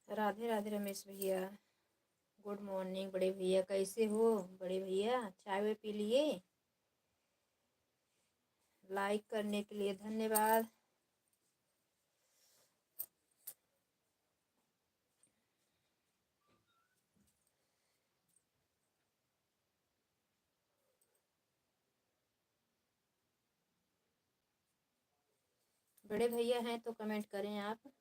राधे राधे रमेश भैया। Good morning बड़े भैया, कैसे हो बड़े भैया? चाय वाय पी लिए? लाइक करने के लिए धन्यवाद। बड़े भैया हैं तो कमेंट करें आप।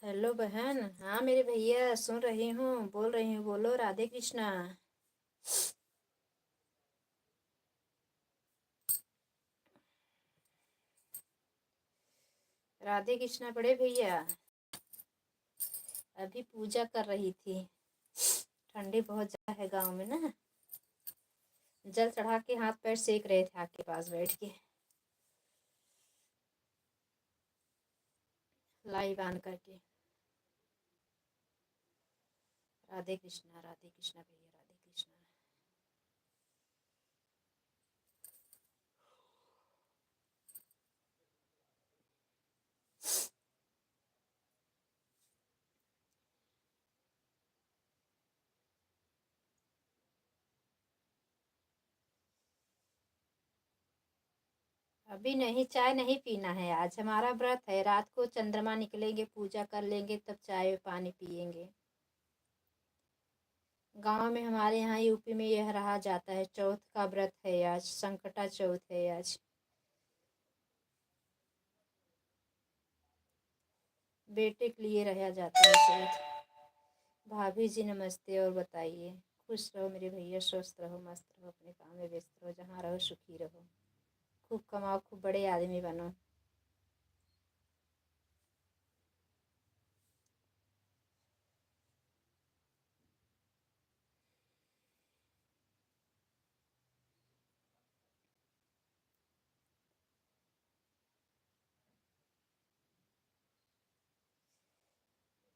हेलो बहन। हाँ मेरे भैया, सुन रही हूँ, बोल रही हूँ, बोलो। राधे कृष्णा। राधे कृष्णा बड़े भैया। अभी पूजा कर रही थी। ठंडी बहुत ज़्यादा है गांव में ना। जल चढ़ा के हाथ पैर सेक रहे थे आग के पास बैठ के, लाइव ऑन करके। राधे कृष्णा भैया, राधे कृष्णा। अभी नहीं, चाय नहीं पीना है। आज हमारा व्रत है। रात को चंद्रमा निकलेंगे, पूजा कर लेंगे, तब चाय पानी पियेंगे। गांव में हमारे यहाँ यूपी में यह रहा जाता है। चौथ का व्रत है आज, संकटा चौथ है आज। बेटे के लिए रहा जाता है चौथ। भाभी जी नमस्ते, और बताइए। खुश रहो मेरे भैया, स्वस्थ रहो, मस्त रहो, अपने काम में व्यस्त रहो, जहाँ रहो सुखी रहो, खूब कमाओ, खूब बड़े आदमी बनो।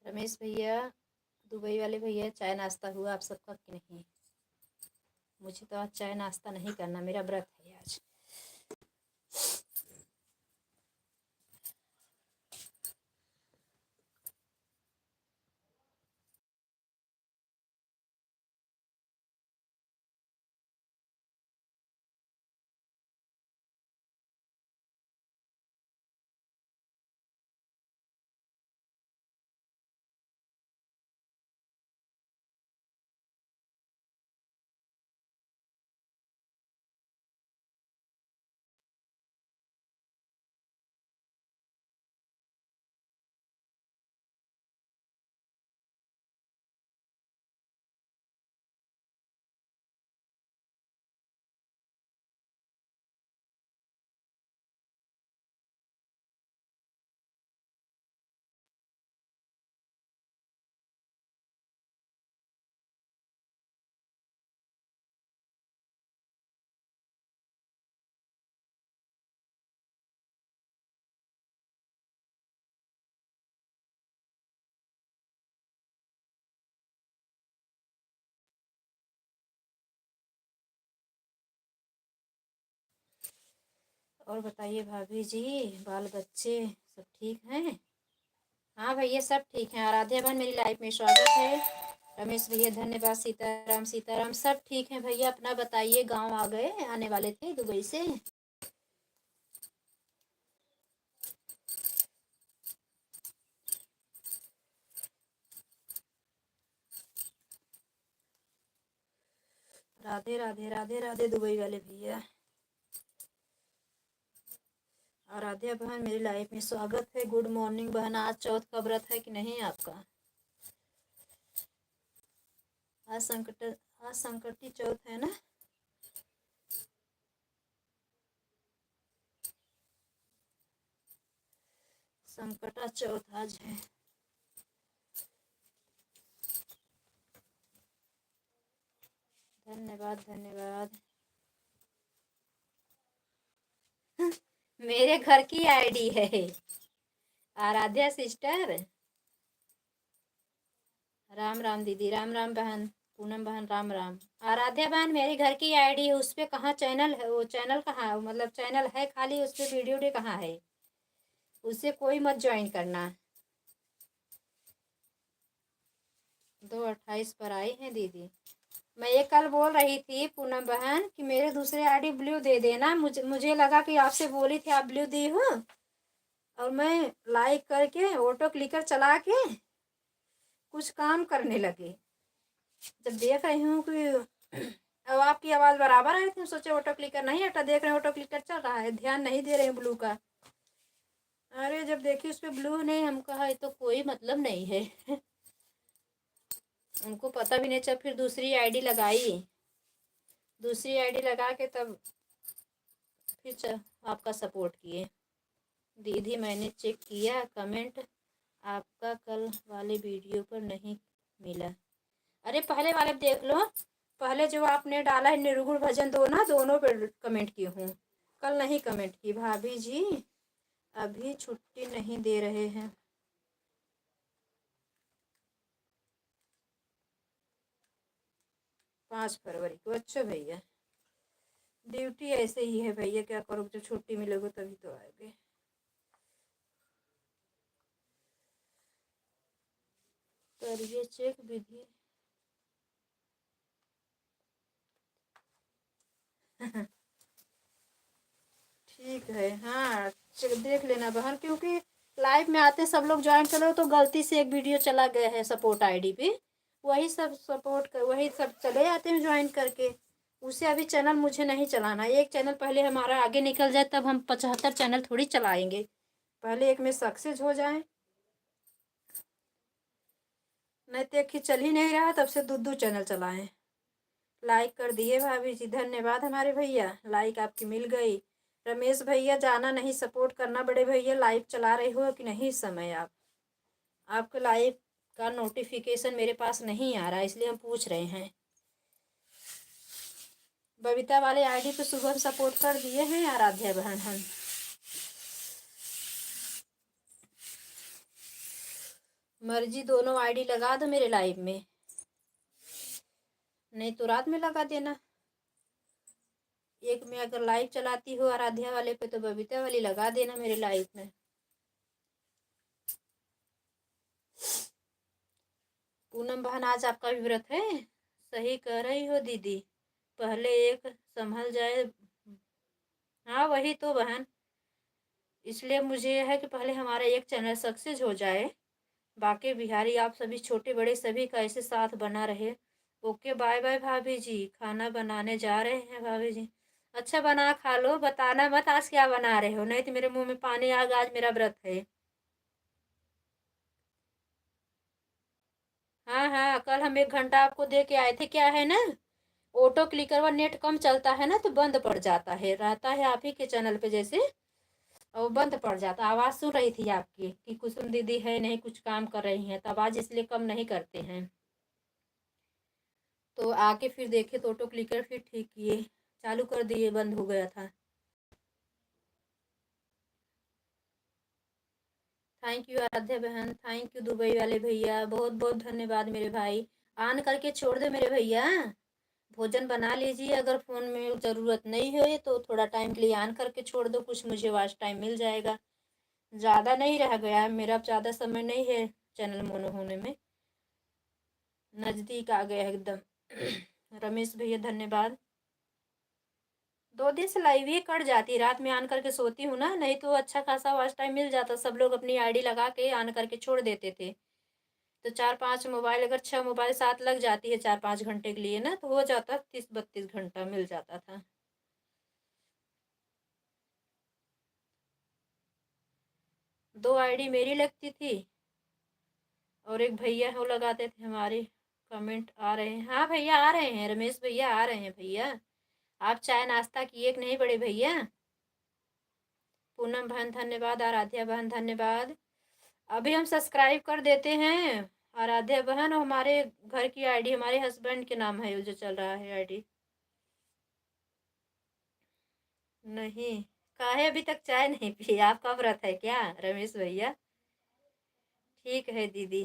रमेश भैया, दुबई वाले भैया, चाय नाश्ता हुआ आप सबका कि नहीं? मुझे तो आज चाय नाश्ता नहीं करना, मेरा व्रत है आज। और बताइए भाभी जी, बाल बच्चे सब ठीक हैं? हाँ भैया, सब ठीक हैं। आराध्या बहन मेरी लाइफ में स्वागत है। रमेश भैया धन्यवाद। सीताराम सीताराम, सब ठीक हैं भैया। अपना बताइए, गांव आ गए? आने वाले थे दुबई से? राधे राधे, राधे राधे दुबई वाले भैया। आराध्या बहन मेरी लाइफ में स्वागत है। गुड मॉर्निंग बहन। आज चौथ का व्रत है कि नहीं आपका? आज संकटी चौथ है ना? संकटा चौथ आज है। धन्यवाद धन्यवाद। मेरे घर की आईडी है आराध्या सिस्टर। राम राम दीदी, राम राम बहन। पूनम बहन राम राम। आराध्या बहन मेरी घर की आईडी है, उस पे कहाँ चैनल है? वो चैनल कहाँ है? मतलब चैनल है खाली, उस पे वीडियो डे कहाँ है? उससे कोई मत ज्वाइन करना। 2:28 पर आई हैं दीदी। मैं ये कल बोल रही थी पूनम बहन कि मेरे दूसरे आईडी ब्लू दे देना। मुझे लगा कि आपसे बोली थी, आप ब्लू दी हो, और मैं लाइक करके ऑटो क्लिकर चला के कुछ काम करने लगे। जब देख रही हूँ कि अब आपकी आवाज़ बराबर आई थी, सोचे ऑटो क्लिकर नहीं हटा, देख रहे हैं ऑटो क्लिकर चल रहा है, ध्यान नहीं दे रहे हैं ब्लू का। अरे जब देखी उस पर ब्लू नहीं, हम कहा ये तो कोई मतलब नहीं है। उनको पता भी नहीं चल, फिर दूसरी आईडी लगाई, दूसरी आईडी लगा के तब फिर आपका सपोर्ट किए। दीदी मैंने चेक किया कमेंट, आपका कल वाले वीडियो पर नहीं मिला। अरे पहले वाले देख लो, पहले जो आपने डाला है निर्गुण भजन दो ना, दोनों पर कमेंट की हूँ, कल नहीं कमेंट की। भाभी जी अभी छुट्टी नहीं दे रहे हैं। 5 फरवरी को। अच्छा भैया, ड्यूटी ऐसे ही है भैया, क्या करो, जब छुट्टी मिलेगी तभी तो आएंगे। करिए चेक विधि। ठीक है, हाँ देख लेना बहन, क्योंकि लाइव में आते सब लोग ज्वाइन करो तो गलती से एक वीडियो चला गया है सपोर्ट आईडी पे, वही सब सपोर्ट कर, वही सब चले जाते हैं ज्वाइन करके। उसे अभी चैनल मुझे नहीं चलाना, एक चैनल पहले हमारा आगे निकल जाए तब हम 75 चैनल थोड़ी चलाएंगे, पहले एक में सक्सेस हो जाए। नहीं तो एक ही चल ही नहीं रहा, तब से दो चैनल चलाएं। लाइक कर दिए भाभी जी, धन्यवाद हमारे भैया, लाइक आपकी मिल गई। रमेश भैया जाना नहीं, सपोर्ट करना बड़े भैया। लाइव चला रहे हो कि नहीं इस समय आप? आपके लाइव का नोटिफिकेशन मेरे पास नहीं आ रहा, इसलिए हम पूछ रहे हैं। बबीता वाले आईडी पे सुबह सपोर्ट कर दिए हैं आराध्या बहन हम। मर्जी दोनों आईडी लगा दो मेरे लाइव में, नहीं तो रात में लगा देना। एक में अगर लाइव चलाती हो आराध्या वाले पे तो बबीता वाली लगा देना मेरे लाइव में। पूनम बहन आज आपका भी व्रत है? सही कह रही हो दीदी, पहले एक संभल जाए। हाँ वही तो बहन, इसलिए मुझे यह है कि पहले हमारा एक चैनल सक्सेस हो जाए, बाकी बिहारी आप सभी छोटे बड़े सभी का ऐसे साथ बना रहे। ओके बाय बाय भाभी जी, खाना बनाने जा रहे हैं भाभी जी। अच्छा बना खा लो, बताना मत आज क्या बना रहे हो, नहीं तो मेरे मुंह में पानी आ गया, आज मेरा व्रत है। हाँ हाँ, कल हम 1 घंटा आपको दे के आए थे, क्या है ना, ऑटो क्लिकर व नेट कम चलता है ना तो बंद पड़ जाता है, रहता है आप ही के चैनल पे जैसे, और बंद पड़ जाता। आवाज़ सुन रही थी आपकी कि कुसुम दीदी है नहीं, कुछ काम कर रही हैं, तो आवाज़ इसलिए कम नहीं करते हैं। तो आके फिर देखे तो ऑटो क्लिकर फिर ठीक किए, चालू कर दिए, बंद हो गया था। थैंक यू आराध्या बहन, थैंक यू दुबई वाले भैया, बहुत बहुत धन्यवाद मेरे भाई। ऑन करके छोड़ दे मेरे भैया, भोजन बना लीजिए, अगर फ़ोन में ज़रूरत नहीं है तो थोड़ा टाइम के लिए ऑन करके छोड़ दो, कुछ मुझे वॉच टाइम मिल जाएगा। ज़्यादा नहीं रह गया है मेरा, अब ज़्यादा समय नहीं है चैनल मोनो होने में, नज़दीक आ गया है एकदम। रमेश भैया धन्यवाद। 2 दिन से लाइव ही कट जाती है, रात में ऑन करके सोती हूँ ना, नहीं तो अच्छा खासा वॉच टाइम मिल जाता, सब लोग अपनी आईडी लगा के ऑन करके छोड़ देते थे, तो 4-5 मोबाइल, अगर 6 मोबाइल साथ लग जाती है 4-5 घंटे के लिए ना, तो हो जाता 30-32 घंटा मिल जाता था। 2 आईडी मेरी लगती थी और एक भैया वो लगाते थे हमारे। कमेंट आ रहे हैं, हाँ भैया आ रहे हैं, रमेश भैया आ रहे हैं भैया। आप चाय नाश्ता किए कि नहीं बड़े भैया? पूनम बहन धन्यवाद, आराध्या बहन धन्यवाद। अभी हम सब्सक्राइब कर देते हैं आराध्या बहन, और हमारे घर की आईडी हमारे हस्बैंड के नाम है जो चल रहा है आईडी। नहीं, काहे अभी तक चाय नहीं पी? आपका व्रत है क्या रमेश भैया? ठीक है दीदी।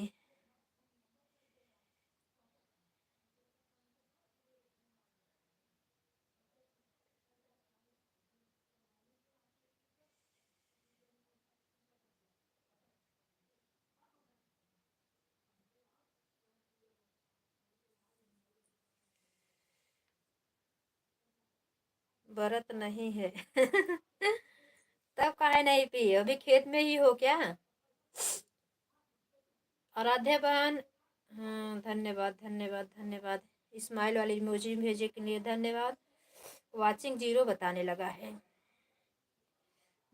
व्रत नहीं है। तब काहे नहीं पी? अभी खेत में ही हो क्या? आराध्या बहन, हाँ धन्यवाद धन्यवाद धन्यवाद। स्माइल वाली इमोजी भेजे के लिए धन्यवाद। वाचिंग 0 बताने लगा है,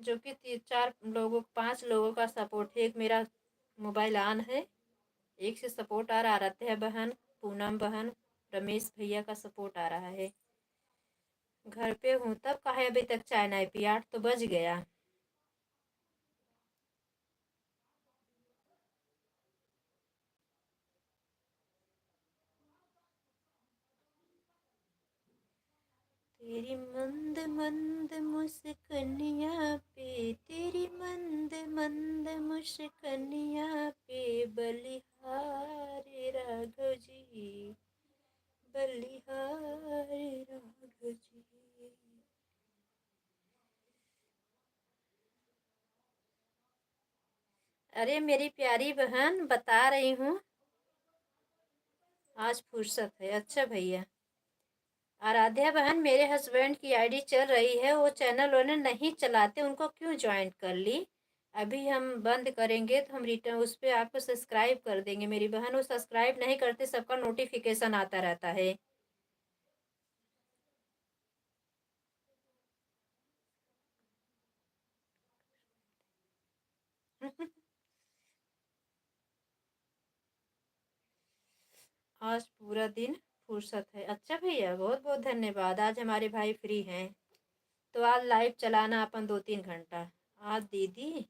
जो कि 3 4 लोगों 5 लोगों का सपोर्ट है। एक मेरा मोबाइल ऑन है, एक से सपोर्ट आ रहा, आराध्या बहन, पूनम बहन, रमेश भैया का सपोर्ट आ रहा है। घर पे हूँ, तब काहे अभी तक चाय नहीं पी? 8 तो बज गया। तेरी मंद मंद मुस्कनिया पे, तेरी मंद मंद मुस्कनिया पे, बलिहारी राघव जी, बलिहारी राघव जी। अरे मेरी प्यारी बहन, बता रही हूँ, आज फुर्सत है। अच्छा भैया, आराध्या बहन, मेरे हस्बैंड की आईडी चल रही है, वो चैनल उन्हें नहीं चलाते, उनको क्यों ज्वाइन कर ली? अभी हम बंद करेंगे तो हम रिटर्न उस पर आपको सब्सक्राइब कर देंगे। मेरी बहन, वो सब्सक्राइब नहीं करते, सबका नोटिफिकेशन आता रहता है। आज पूरा दिन फुर्सत है। अच्छा भैया, बहुत बहुत धन्यवाद। आज हमारे भाई फ्री हैं, तो आज लाइव चलाना अपन 2 3 घंटा। आज दीदी,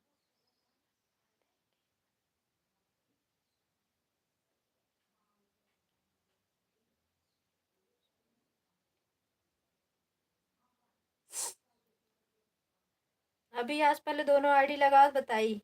अभी आज पहले दोनों आईडी लगा बताई।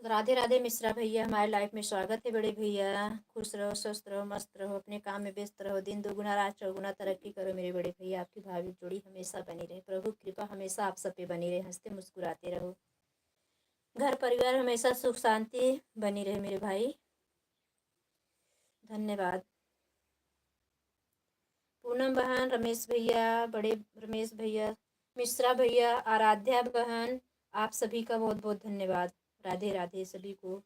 राधे राधे मिश्रा भैया, हमारे लाइफ में स्वागत है बड़े भैया। खुश रहो, स्वस्थ रहो, मस्त रहो, अपने काम में व्यस्त रहो, दिन दोगुना रात चौगुना तरक्की करो मेरे बड़े भैया। आपकी भावी जोड़ी हमेशा बनी रहे, प्रभु की कृपा हमेशा आप सब पे बनी रहे, हंसते मुस्कुराते रहो, घर परिवार हमेशा सुख शांति बनी रहे मेरे भाई। धन्यवाद। पूनम बहन, रमेश भैया, बड़े रमेश भैया, मिश्रा भैया, आराध्या बहन, आप सभी का बहुत बहुत धन्यवाद। राधे राधे सभी को।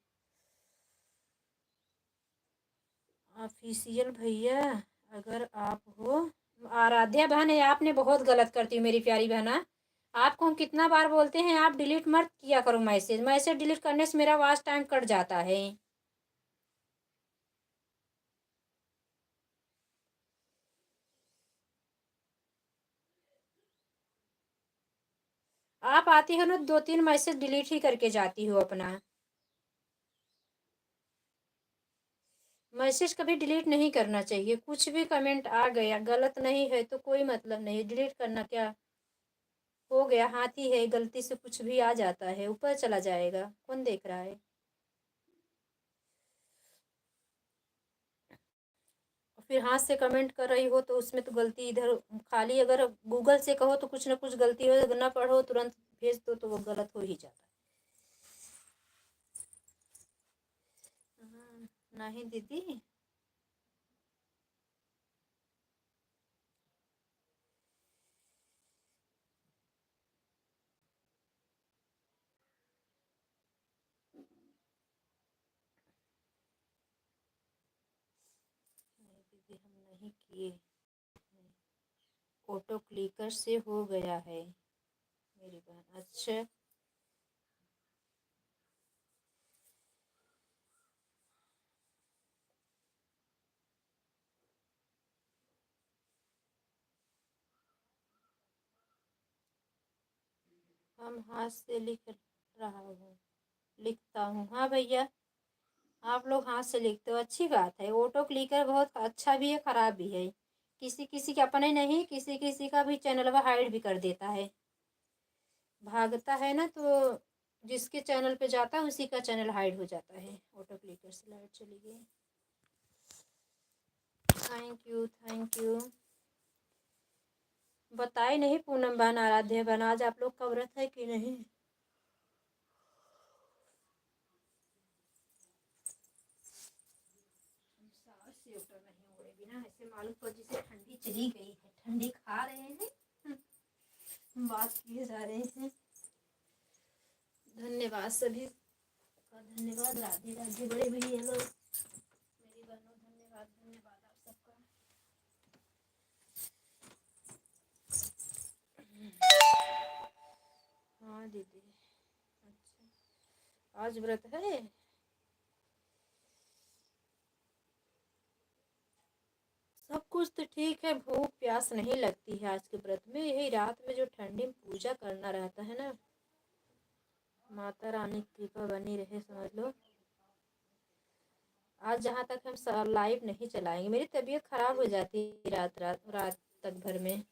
ऑफिशियल भैया अगर आप हो, आराध्या बहन है, आपने बहुत गलत करती हो मेरी प्यारी बहना। आपको हम कितना बार बोलते हैं, आप डिलीट मत किया करो मैसेज। मैसेज डिलीट करने से मेरा वॉच टाइम कट जाता है। आप आती हो ना, 2-3 मैसेज डिलीट ही करके जाती हो अपना। मैसेज कभी डिलीट नहीं करना चाहिए। कुछ भी कमेंट आ गया गलत नहीं है तो कोई मतलब नहीं, डिलीट करना क्या हो गया, हाथी है, गलती से कुछ भी आ जाता है ऊपर चला जाएगा, कौन देख रहा है। फिर हाथ से कमेंट कर रही हो तो उसमें तो गलती इधर खाली, अगर गूगल से कहो तो कुछ ना कुछ गलती हो, अगर ना पढ़ो तुरंत भेज दो तो वो गलत हो ही जाता है। नहीं दीदी, नहीं दीदी हम नहीं किए, ऑटो क्लिकर से हो गया है मेरी बहन। अच्छा, हम हाथ से लिख रहा हूँ, लिखता हूँ। हाँ भैया, आप लोग हाथ से लिखते हो, अच्छी बात है। ऑटो क्लिकर बहुत अच्छा भी है, खराब भी है। किसी किसी का अपने नहीं, किसी किसी का भी चैनल वह हाइड भी कर देता है। भागता है ना तो जिसके चैनल पे जाता है उसी का चैनल हाइड हो जाता है। ऑटो क्लिकर से लाइट चली गई। Thank you thank you. बताए नहीं पूनम बहन, आराध्य बहन, आज आप लोग का व्रत है कि नहीं। स्वेटर नहीं ओढ़े बिना ऐसे मालूम पड़ जैसे ठंडी चली गई है। ठंडी खा रहे हैं, बात किए जा रहे हैं। धन्यवाद सभी का, धन्यवाद। राधे राधे बड़े भैया लोग, मेरी बहनों, धन्यवाद धन्यवाद आप सबका। हाँ दीदी, अच्छा आज व्रत है। सब कुछ तो ठीक है, भूख प्यास नहीं लगती है आज के व्रत में। यही रात में जो ठंडी में पूजा करना रहता है ना, माता रानी की कृपा बनी रहे समझ लो। आज जहाँ तक हम लाइव नहीं चलाएंगे, मेरी तबीयत खराब हो जाती है रात रात रात तक भर में।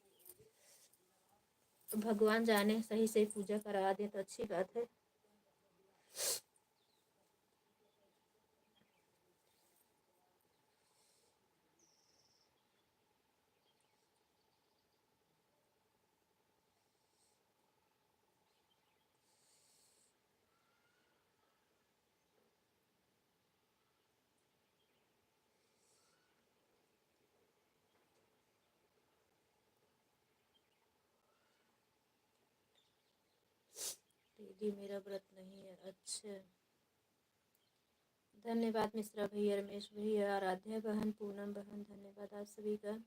तो भगवान जाने, सही सही पूजा करा दे तो अच्छी बात है। दीदी मेरा व्रत नहीं है, अच्छा। धन्यवाद मिश्रा भैया, रमेश भैया, आराध्या बहन, पूनम बहन, धन्यवाद आप सभी का।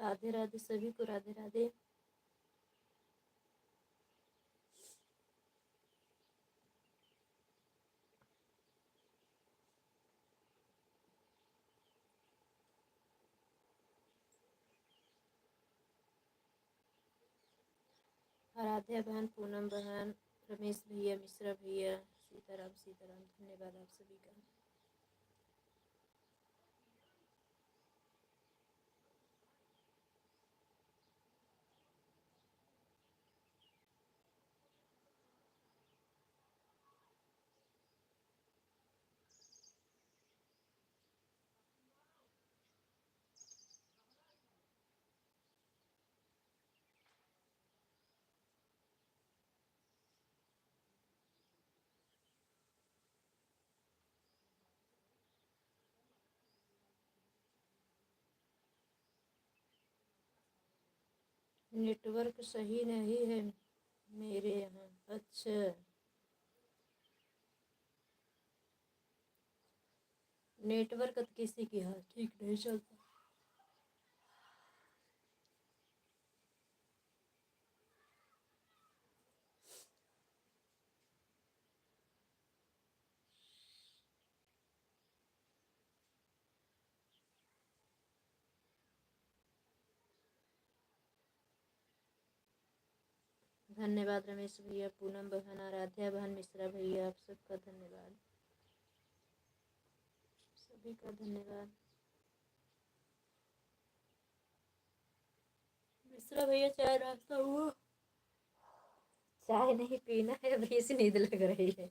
राधे राधे सभी को, राधे राधे। आराध्या बहन, पूनम बहन, रमेश भैया, मिश्रा भैया, सीताराम सीताराम, धन्यवाद आप सभी का। नेटवर्क सही नहीं है मेरे यहाँ। अच्छा, नेटवर्क तो किसी के यहाँ ठीक नहीं चलता। धन्यवाद रमेश भैया, पूनम बहन, आराध्या बहन, मिश्रा भैया, आप सबका धन्यवाद, सभी का धन्यवाद। मिश्रा भैया, चाय नाश्ता हुआ? चाय नहीं पीना है, अभी से नींद लग रही है।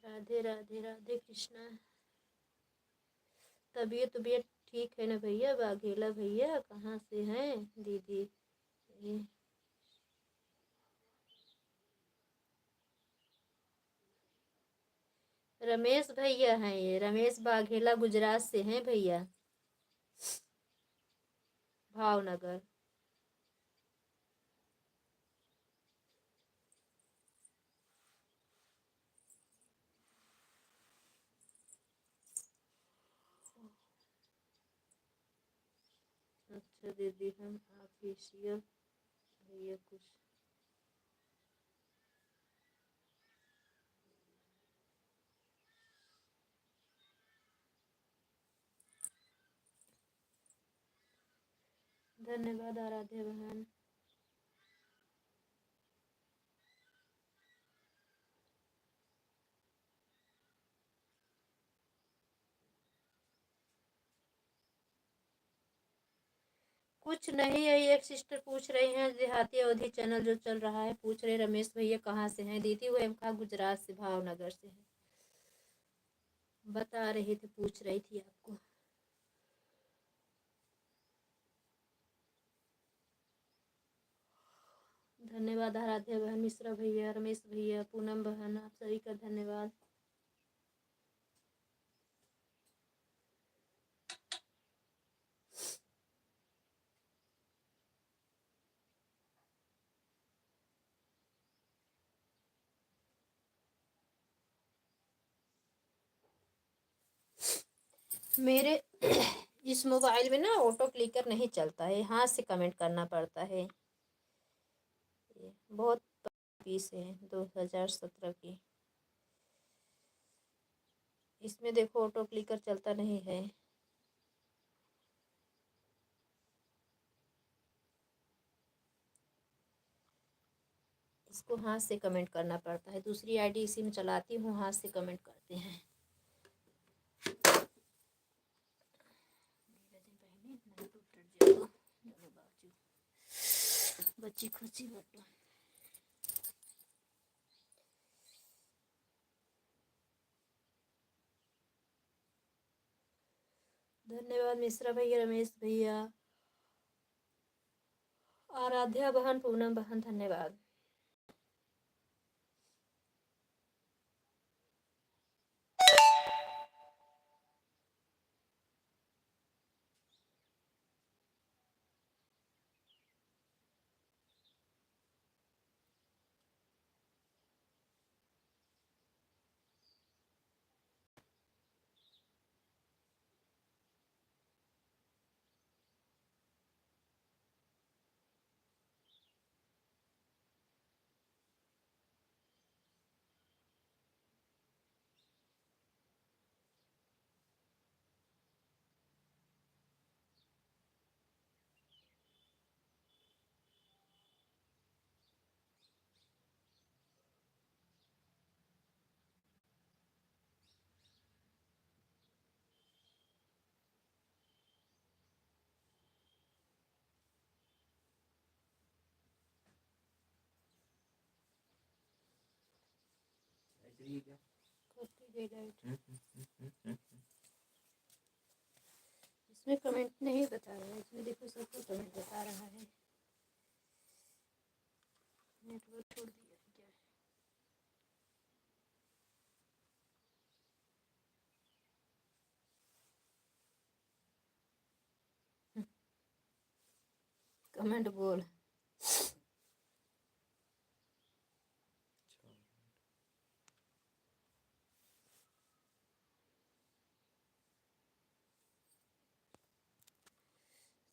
राधे राधे, राधे कृष्णा। तबीयत तबीयत ठीक है ना भैया? बाघेला भैया कहाँ से हैं दीदी? ये रमेश भैया हैं, ये रमेश बाघेला गुजरात से हैं भैया, भावनगर। अच्छा दीदी, हम ऑफिशियल भैया कुछ धन्यवाद आराध्या बहन। कुछ नहीं है, एक सिस्टर पूछ रही हैं देहाती अवधि चैनल जो चल रहा है, पूछ रहे रमेश भैया कहाँ से हैं दीदी? वो कहा गुजरात से, भावनगर से है, बता रही थी, पूछ रही थी आपको। धन्यवाद आराध्या बहन, मिश्रा भैया, रमेश भैया, पूनम बहन, आप सभी का धन्यवाद। मेरे इस मोबाइल में ना ऑटो क्लिकर नहीं चलता है, हाथ से कमेंट करना पड़ता है। ये बहुत पीस है 2017 की, इसमें देखो ऑटो क्लिकर चलता नहीं है। इसको हाथ से कमेंट करना पड़ता है, दूसरी आईडी इसी में चलाती हूँ, हाथ से कमेंट करते हैं। बच्ची खुशी बटो। धन्यवाद मिश्रा भैया, रमेश भैया, आराध्या बहन, पूनम बहन, धन्यवाद। करती गई लाइट। इसमें कमेंट नहीं बता रहा है, इसमें देखो सबको कमेंट बता रहा है। नेटवर्क छोड़ दिया है क्या? कमेंट बोल।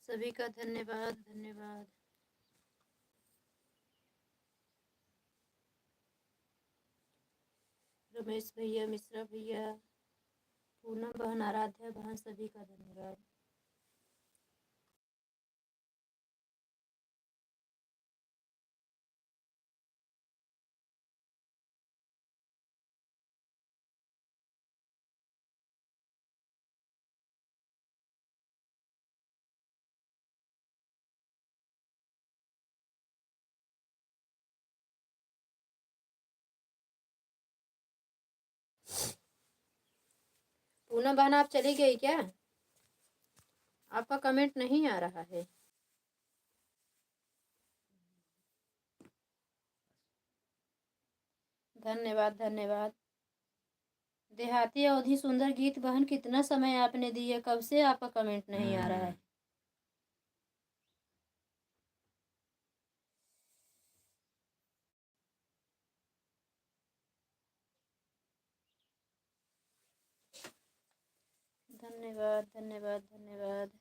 सभी का धन्यवाद धन्यवाद। रमेश भैया, मिश्रा भैया, पूनम बहन, आराध्या बहन, सभी का धन्यवाद। पूनम बहन आप चली गई क्या? आपका कमेंट नहीं आ रहा है। धन्यवाद धन्यवाद। देहाती अवधि सुंदर गीत बहन, कितना समय आपने दिए, कब से आपका कमेंट नहीं आ रहा है? धन्यवाद धन्यवाद धन्यवाद।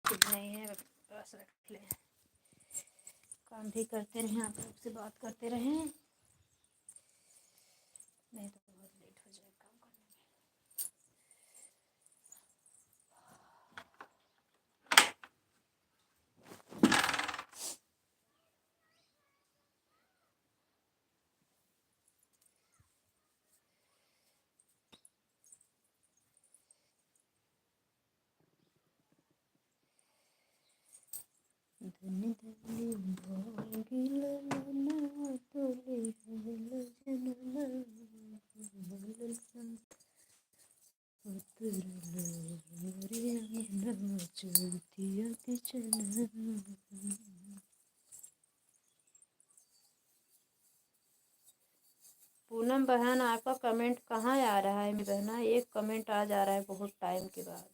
कुछ नहीं है, बस रख ले। काम भी करते रहें, आप लोग से बात करते रहें, नहीं तो बहुत लेट हो जाए काम करने में। धन्य धन्य भागिल ना तोले हल जनना चौथिया के चना। पूनम बहन आपका कमेंट कहाँ आ रहा है? मेरी बहना एक कमेंट आ जा रहा है बहुत टाइम के बाद।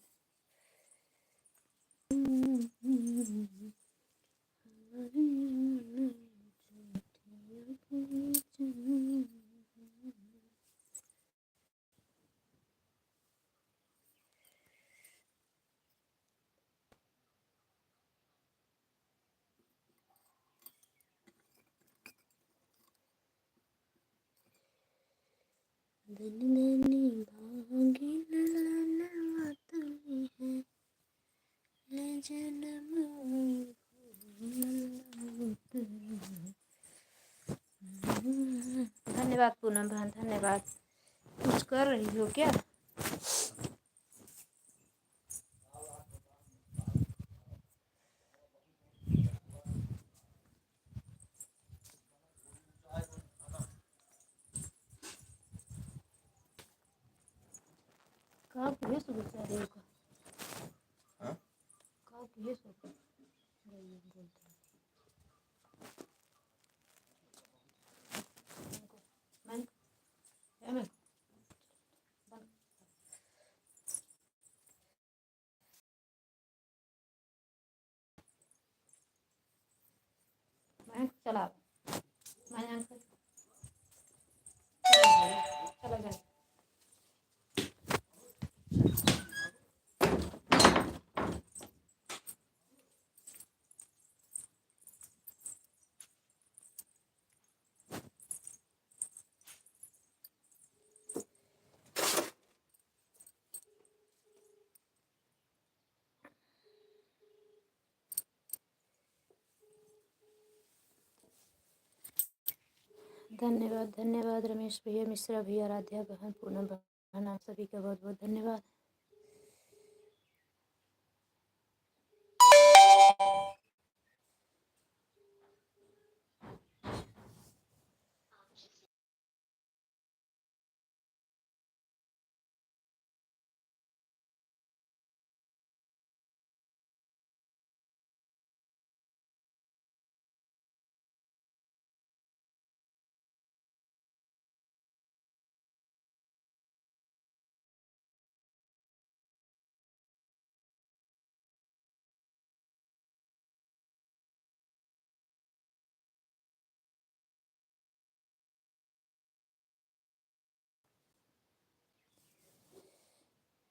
धन्यवाद पूनम बहन धन्यवाद। कुछ कर रही हो क्या? कहाँ की है सुबह से रही हो? कहाँ की है सुबह? चला चला जाए। धन्यवाद धन्यवाद रमेश भैया, मिश्रा भैया, आराध्या बहन, पूनम बहन, आप सभी का बहुत बहुत धन्यवाद।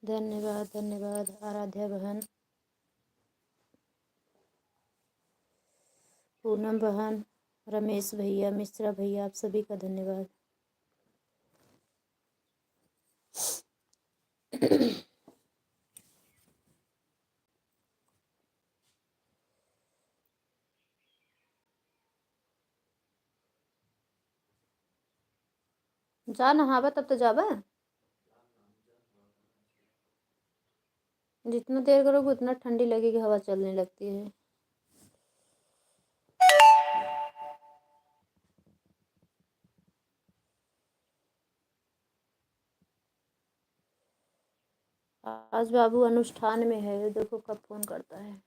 धन्यवाद धन्यवाद आराध्या बहन, पूनम बहन, रमेश भैया, मिश्रा भैया, आप सभी का धन्यवाद। जा नहावा तब तो जावा, जितना देर करोगे उतना ठंडी लगेगी, हवा चलने लगती है। आज बाबू अनुष्ठान में है, देखो कब फोन करता है।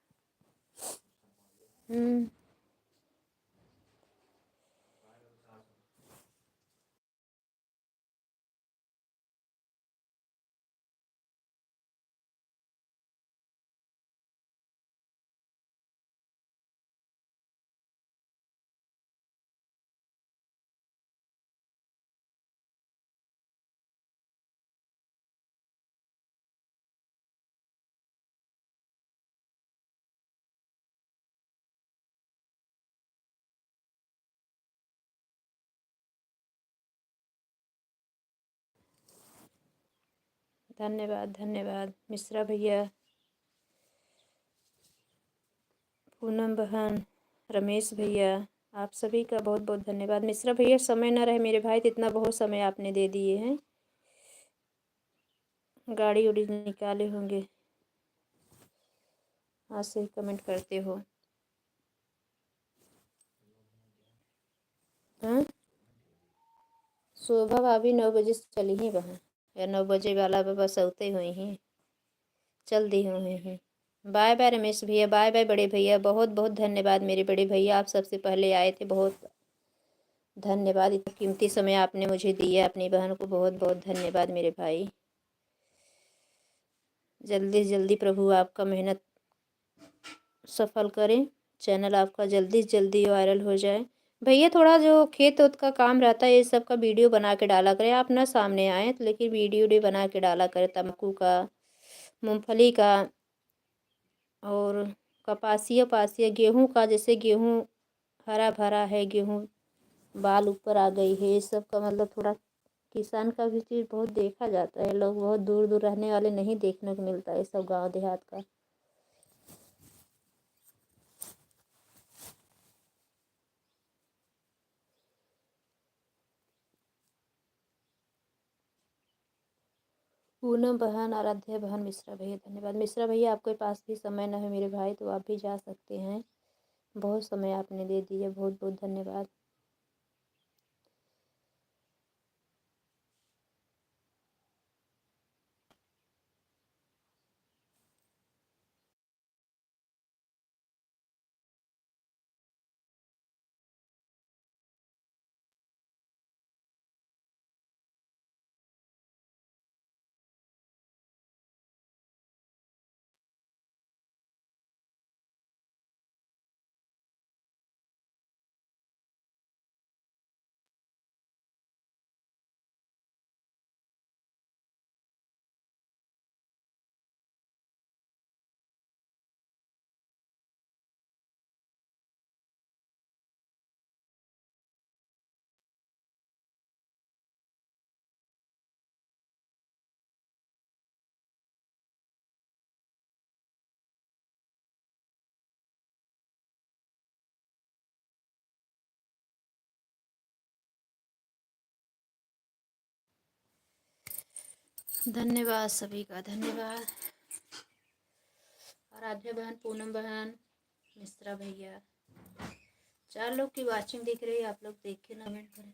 धन्यवाद धन्यवाद मिश्रा भैया, पूनम बहन, रमेश भैया, आप सभी का बहुत बहुत धन्यवाद। मिश्रा भैया समय ना रहे मेरे भाई तो इतना बहुत समय आपने दे दिए हैं, गाड़ी उड़ी निकाले होंगे, आज से ही कमेंट करते हो। हाँ, शोभा भाभी 9 बजे से चली ही वहाँ, या 9 बजे वाला बस औते हुए ही चल दी हुए हैं। बाय बाय रमेश भैया, बाय बाय बड़े भैया, बहुत बहुत धन्यवाद मेरे बड़े भैया, आप सबसे पहले आए थे, बहुत धन्यवाद, इतना कीमती समय आपने मुझे दिया, अपनी बहन को बहुत बहुत धन्यवाद मेरे भाई। जल्दी से जल्दी प्रभु आपका मेहनत सफल करें, चैनल आपका जल्दी से जल्दी वायरल हो जाए। भैया थोड़ा जो खेत उत का काम रहता है ये सब का वीडियो बना के डाला करें, आप ना सामने आए तो लेकिन वीडियो बना के डाला करें, तम्बाकू का, मूंगफली का और कपासिया पासिया, गेहूं का, जैसे गेहूं हरा भरा है, गेहूं बाल ऊपर आ गई है, ये सब का मतलब थोड़ा किसान का भी चीज़ बहुत देखा जाता है, लोग बहुत दूर दूर रहने वाले नहीं देखने को मिलता है सब गांव देहात का। पूनम बहन, आराध्या बहन, मिश्रा भैया धन्यवाद। मिश्रा भैया आपके पास भी समय न है मेरे भाई तो आप भी जा सकते हैं, बहुत समय आपने दे दिया, बहुत बहुत धन्यवाद। धन्यवाद सभी का, धन्यवाद। आराध्या बहन, पूनम बहन, मिश्रा भैया, 4 लोग की वाचिंग दिख रही है। आप लोग देख के कमेंट करें।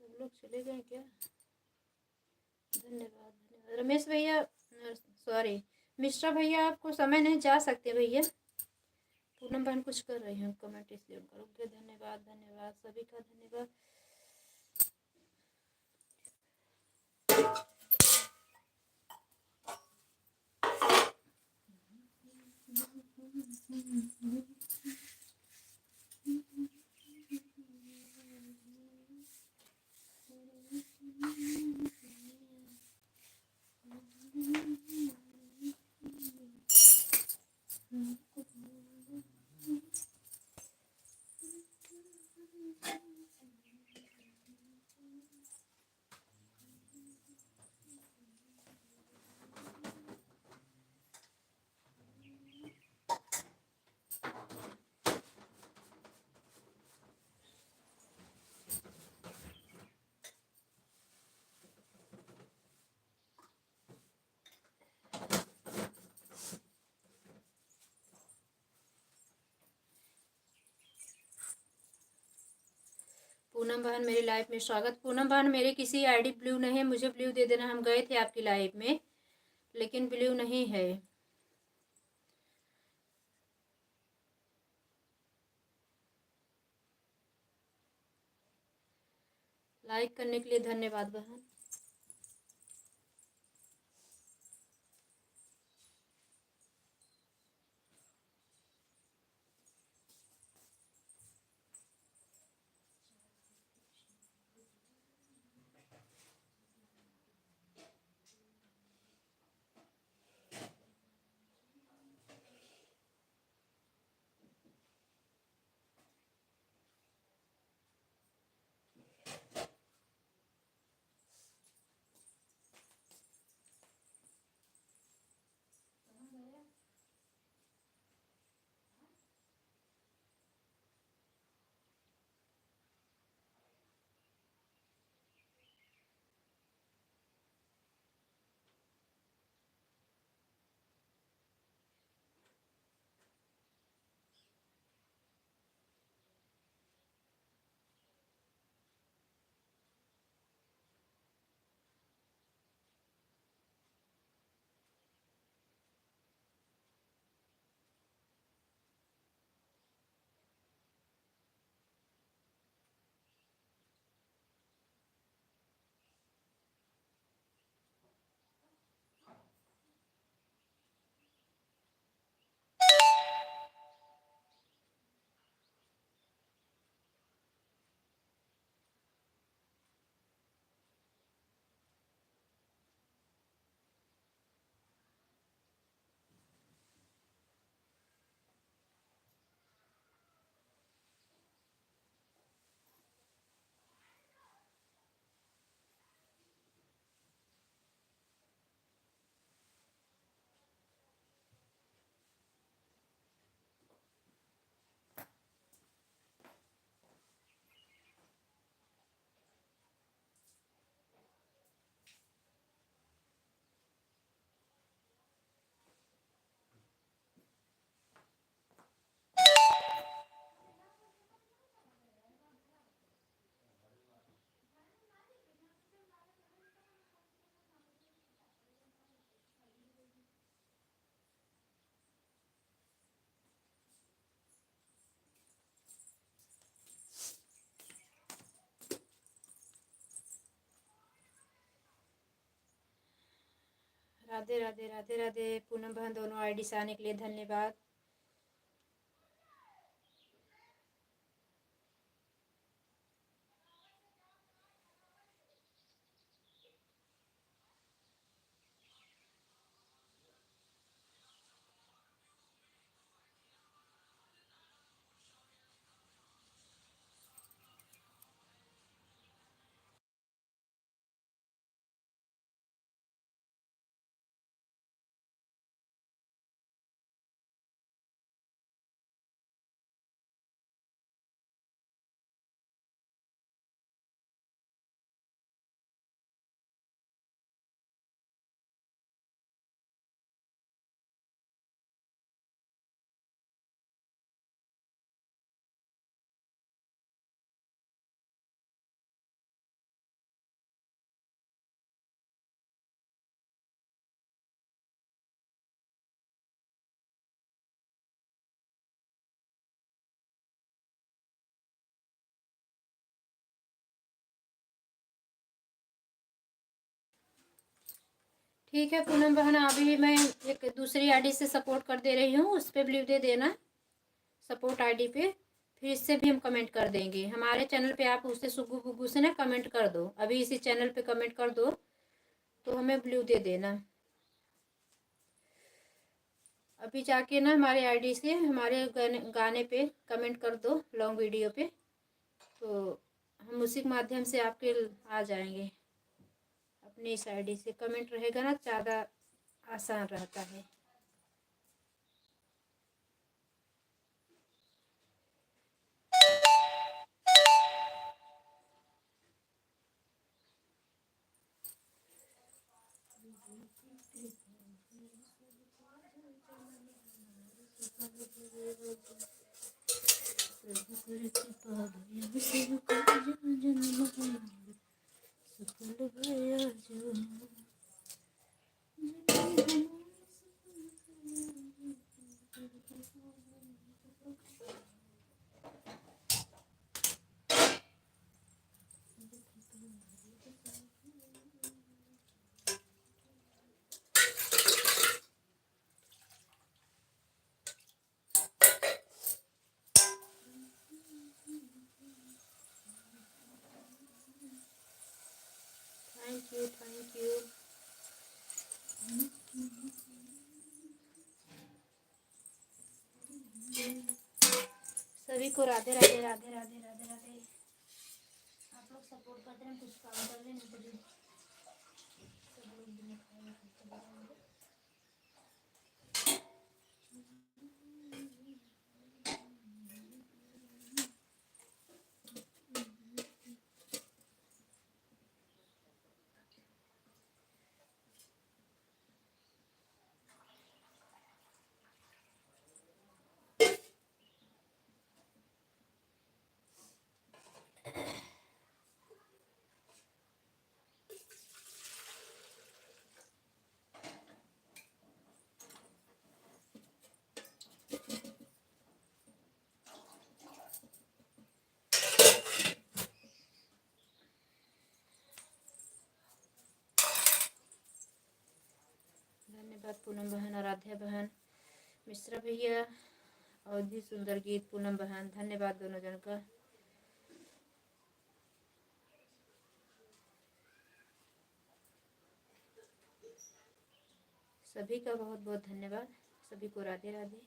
सब लोग चले गए क्या? धन्यवाद, धन्यवाद। रमेश भैया, सॉरी मिश्रा भैया, आपको समय नहीं, जा सकते भैया। पूनम बहन कुछ कर रही हूँ कमेंट, इसलिए उनका रुक गया। धन्यवाद, धन्यवाद सभी का, धन्यवाद। पूनम बहन मेरी लाइफ में स्वागत। पूनम बहन, मेरी किसी आईडी ब्लू नहीं है, मुझे ब्लू दे देना। हम गए थे आपकी लाइव में, लेकिन ब्लू नहीं है। लाइक करने के लिए धन्यवाद बहन। राधे राधे राधे राधे। पूनम बहन दोनों आईडी से आने के लिए धन्यवाद। ठीक है पूनम बहन, अभी मैं एक दूसरी आईडी से सपोर्ट कर दे रही हूँ, उस पर ब्लीव दे देना सपोर्ट आईडी पे। फिर इससे भी हम कमेंट कर देंगे। हमारे चैनल पे आप उससे सुगु बुगु से ना कमेंट कर दो, अभी इसी चैनल पे कमेंट कर दो तो हमें ब्लू दे देना। अभी जाके ना हमारे आईडी से हमारे गाने पे कमेंट कर दो, लॉन्ग वीडियो पे, तो हम उसी के माध्यम से आपके आ जाएंगे। अपनी इस आईडी से कमेंट रहेगा ना, ज़्यादा आसान रहता है। Thank you thank you. सभी को राधे राधे राधे राधे राधे राधे। आप लोग सपोर्ट करते हैं, कुछ काम कर लें, नहीं तो सब लोग बिना खाए खाते रहेंगे। धन्यवाद पूनम बहन, आराध्या बहन, मिश्रा भैया, अवधि सुंदर गीत, पूनम बहन, धन्यवाद दोनों जन का। सभी का बहुत बहुत धन्यवाद। सभी को राधे राधे।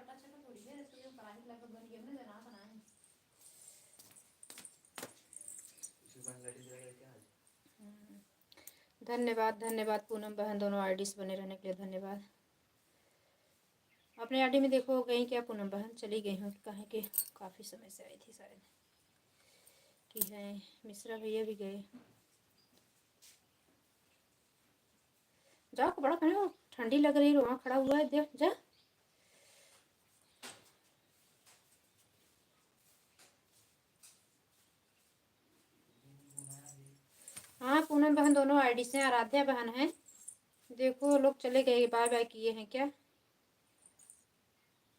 कटा छटा थोड़ी है, इसलिए पराठे लगभग बन गए, हमने जना बनाए। धन्यवाद धन्यवाद पूनम बहन, दोनों आईडीज बने रहने के लिए धन्यवाद। अपने आईडी में देखो गई क्या पूनम बहन? चली गई हूँ, कहें कि काफ़ी समय से आई थी शायद कि है। मिश्रा भैया भी गए। जाओ कपड़ा पहनो, ठंडी लग रही, वहाँ खड़ा हुआ है, देख जा। हाँ पूनम बहन दोनों आईडी से, आराध्या बहन है। देखो लोग चले गए, बाय बाय किए हैं क्या?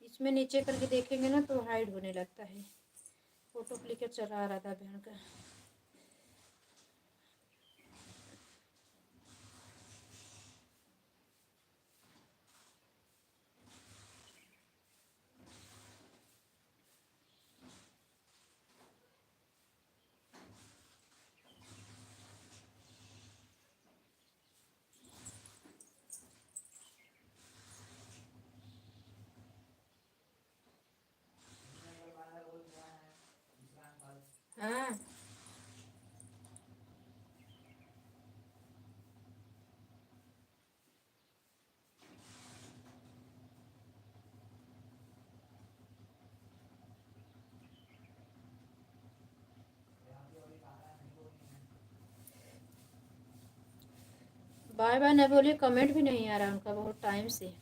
इसमें नीचे करके देखेंगे ना तो हाइड होने लगता है। फोटो क्लिकर चला आराध्या बहन का। हाँ बाय बाय न बोलिए, कमेंट भी नहीं आ रहा उनका बहुत टाइम से।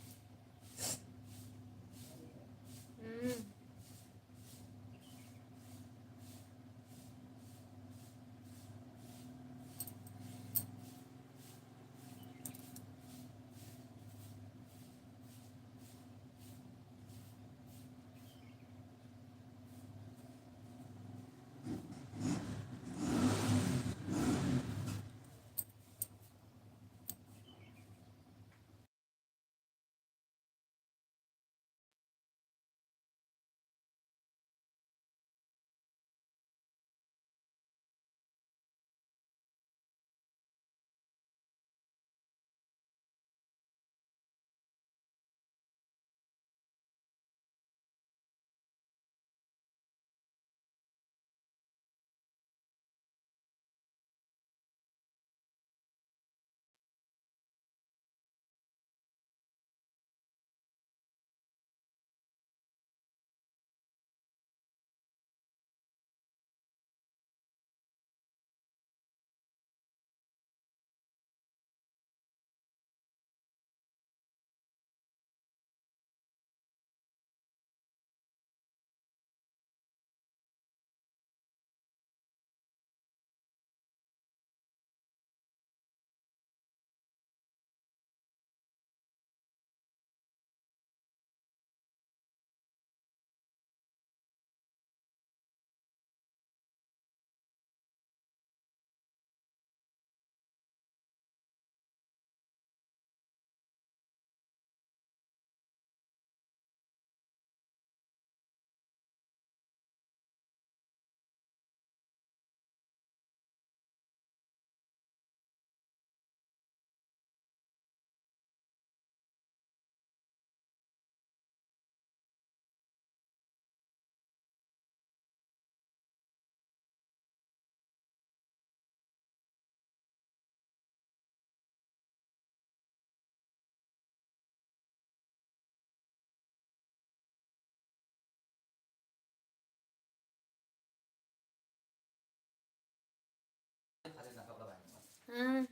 हाँ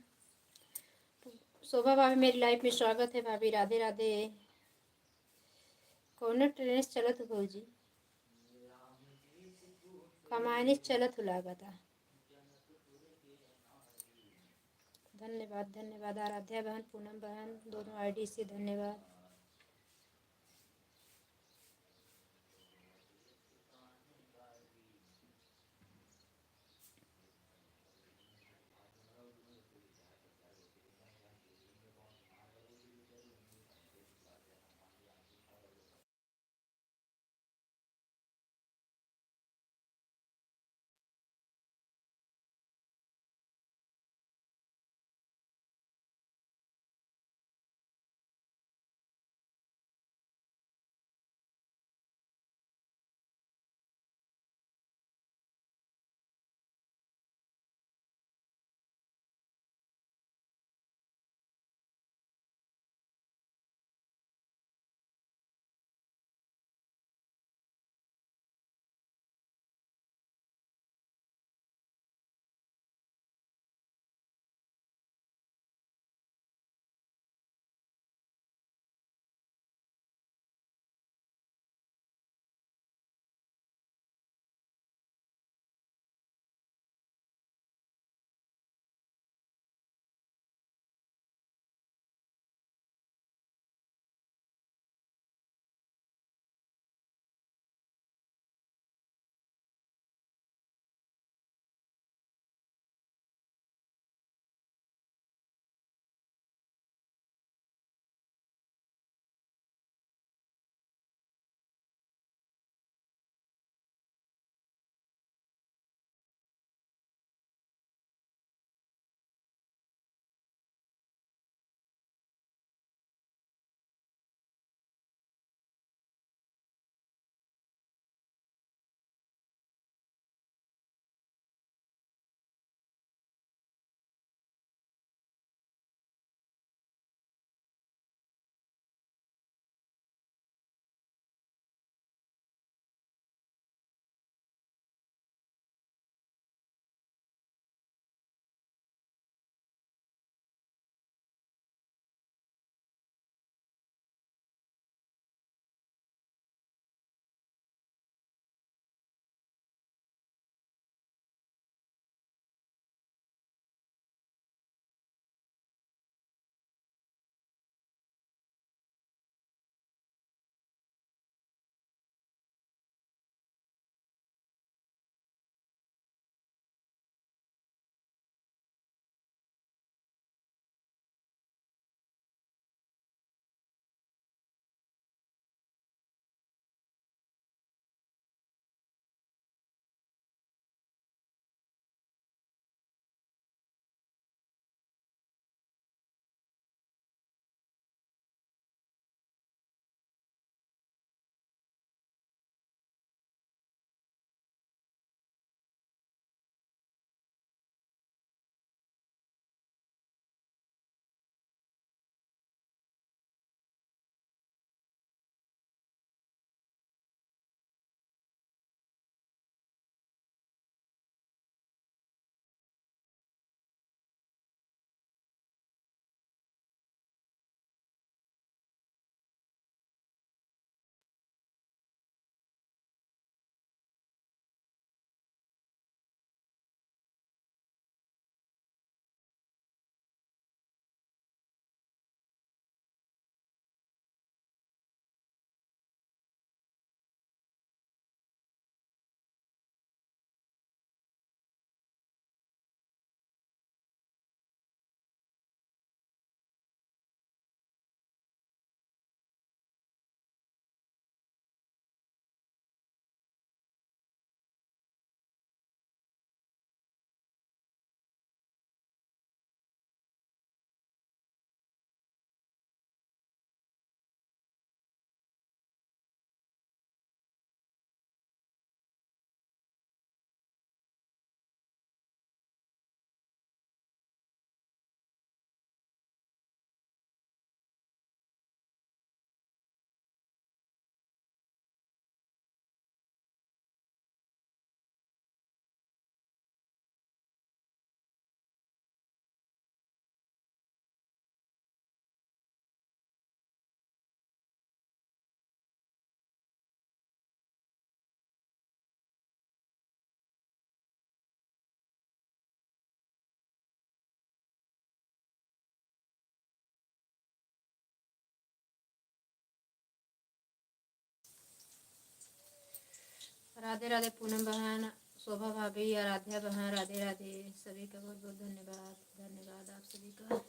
शोभा भाभी मेरी लाइफ में स्वागत है भाभी, राधे राधे। कौन ट्रेन चलत हो जी? कमानी चलत हो लागत। धन्यवाद धन्यवाद आराध्या बहन, पूनम बहन, दोनों आईडी से धन्यवाद। राधे राधे पूनम बहन, शोभा भाभी, आराध्या बहन, राधे राधे। सभी का बहुत बहुत धन्यवाद। धन्यवाद आप सभी का।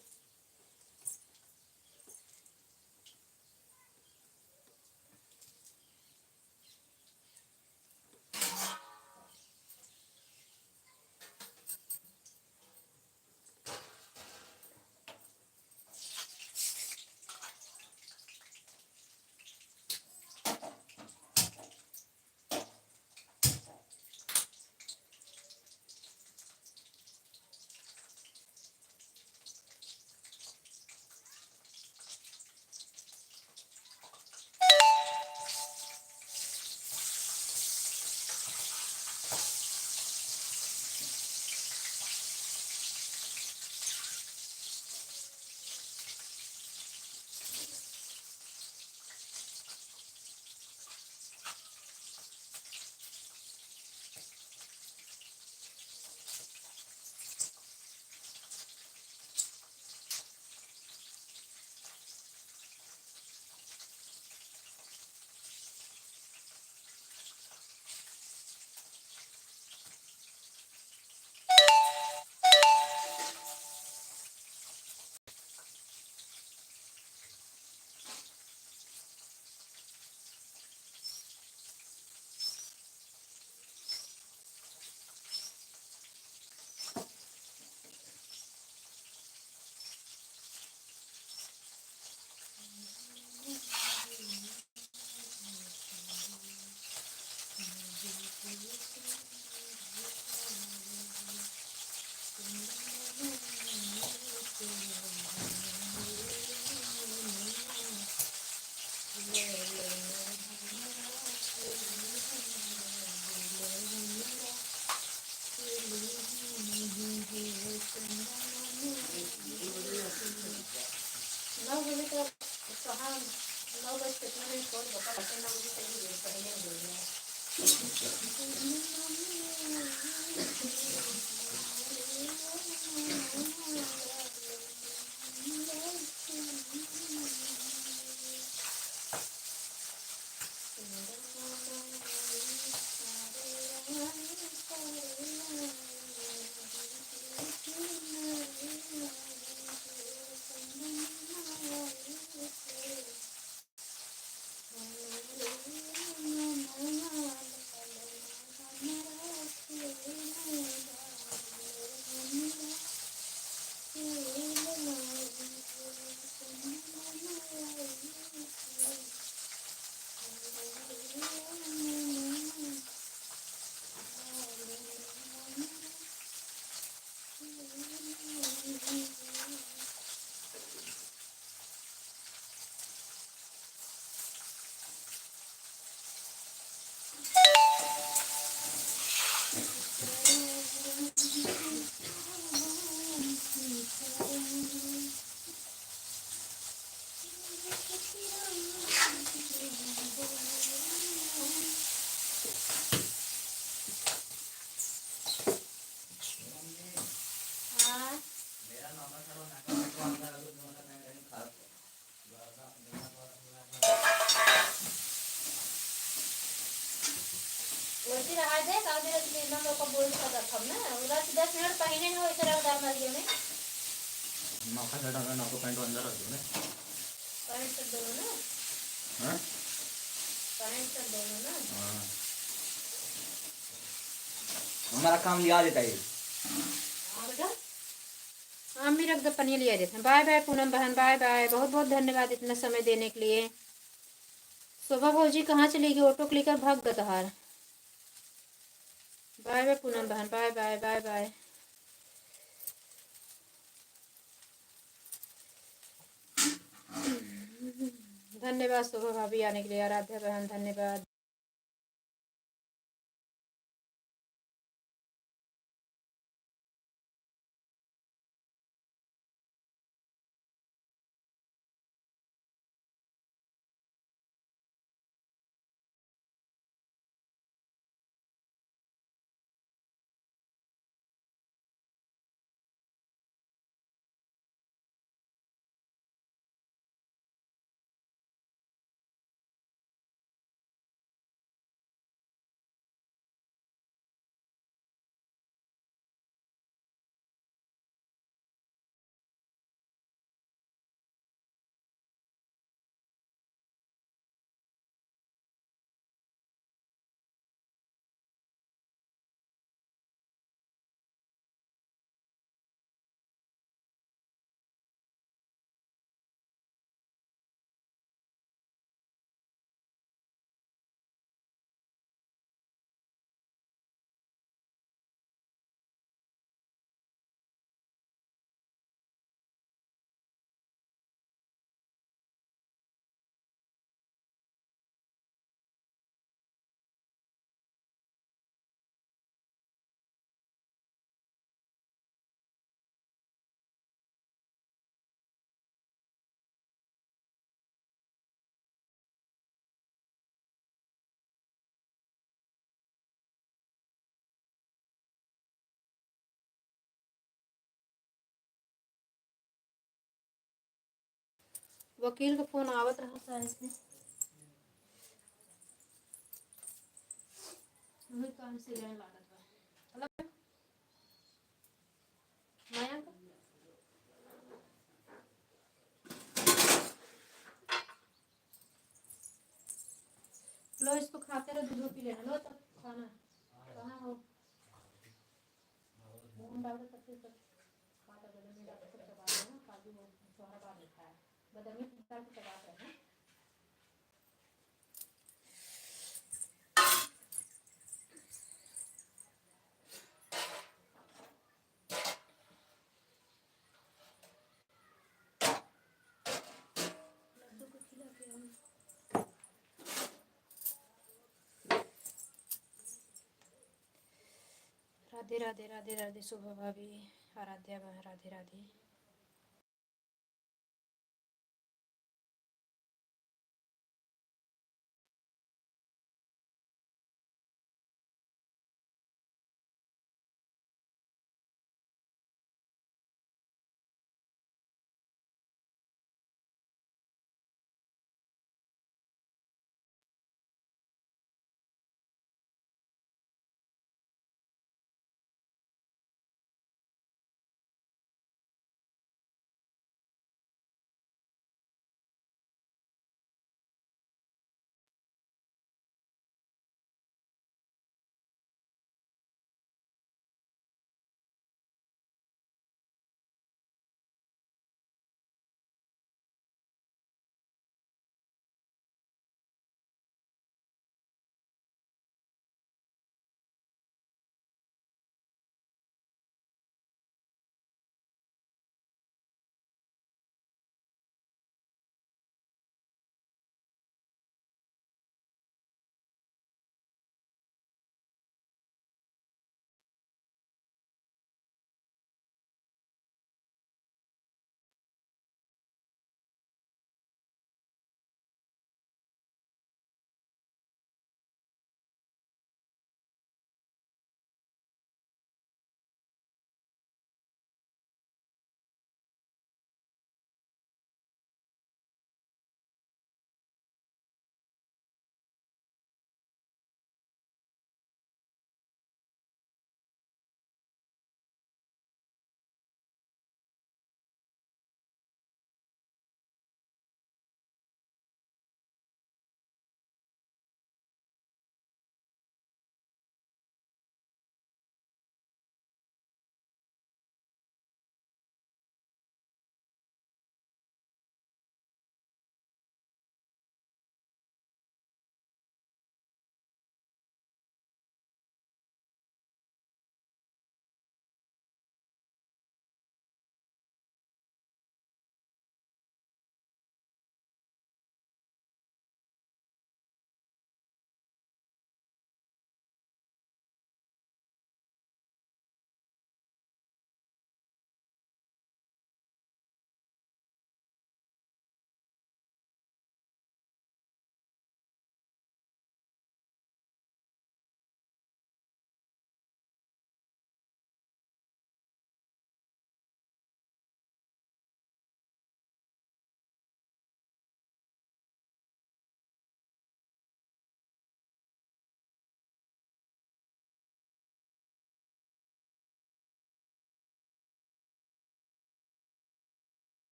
हमारा काम लिया देता है। हम भी रख दो पनीर लिया देते हैं। बाय बाय पूनम बहन, बाय बाय। बहुत बहुत धन्यवाद इतना समय देने के लिए। शोभा भौजी कहाँ चली गई? ऑटो क्लिकर भाग गया तहार। बाय बाय पूनम बहन, बाय बाय बाय बाय। धन्यवाद शोभा भाभी आने के लिए। आराध्या बहन धन्यवाद। वकील का फोन आवत रहा था इसमें, वही काम से लेने लागत बा। हेलो मयंक, लो इसको खाते रहो, दूध पी लेना। लो तब खाना कहाँ हो, मुंह में डाल दो तब फिर खाता बदल में डाल कर चबा देना। काजू वो छोहरा बार लिखा है, बदल में डाल के चबा देना। लड्डू को खिला के हम। राधे राधे राधे राधे शुभ भाभी, आराध्या बहन, राधे राधे।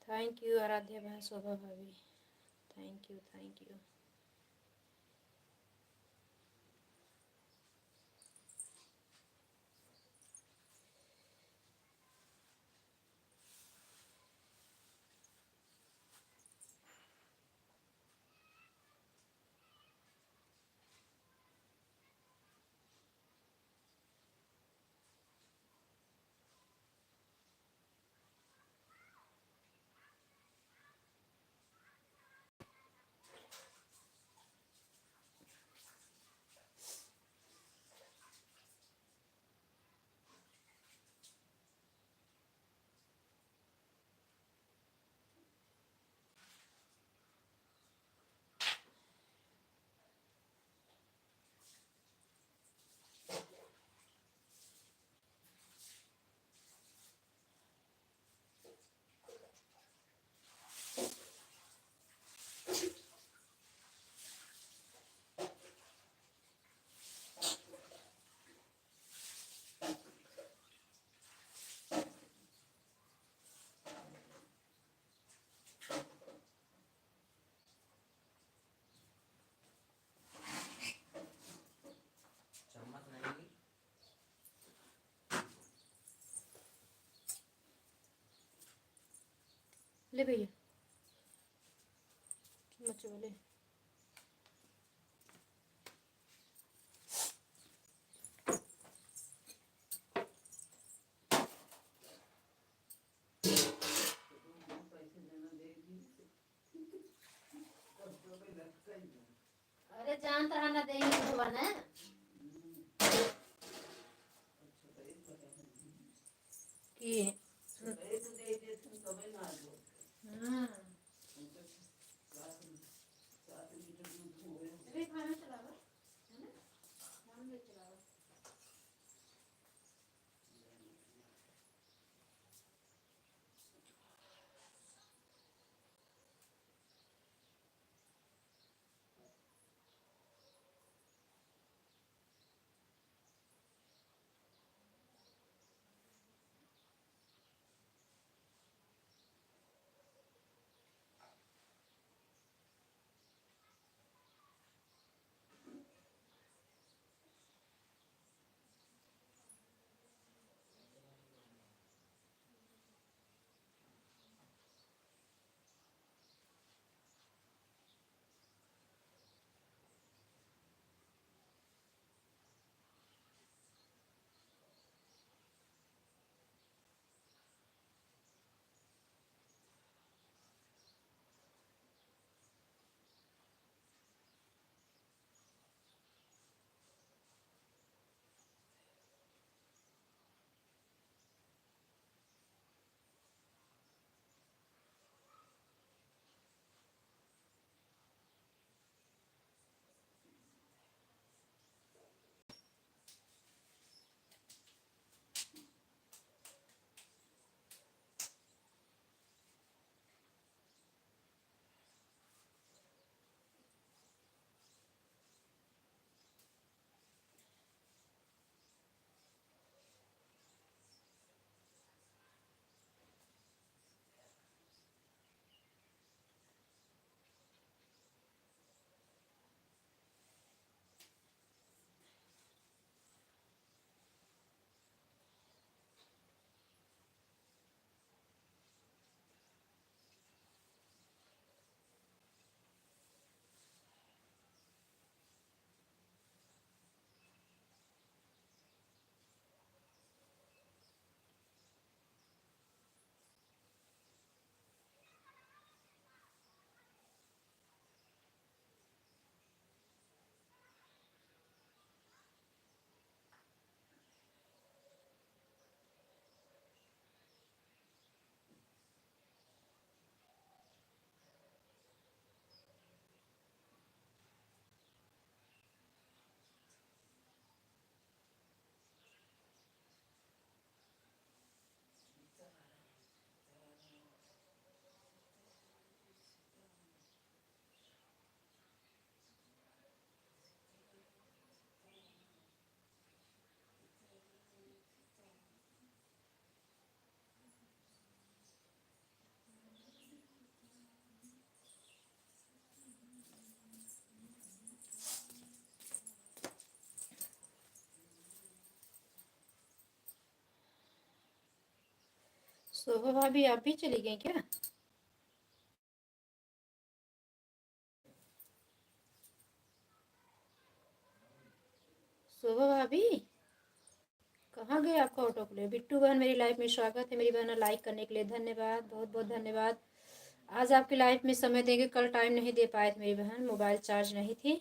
थैंक यू आराध्या भाई, शोभा भाभी, थैंक यू थैंक यू। चम्मच नहीं। ले भैया चम्मच वाले। अरे जान तरह ना देंगे भगवान है कि हाँ अरे खाना चलावा है ना, खाना ले चलावा। शोभा भाभी आप भी चली गई क्या? शोभा भाभी कहाँ गए आपका ऑटो प्ले? बिट्टू बहन मेरी लाइफ में स्वागत है। मेरी बहन लाइक करने के लिए धन्यवाद, बहुत बहुत धन्यवाद। आज आपकी लाइफ में समय देंगे, कल टाइम नहीं दे पाए थे मेरी बहन, मोबाइल चार्ज नहीं थी।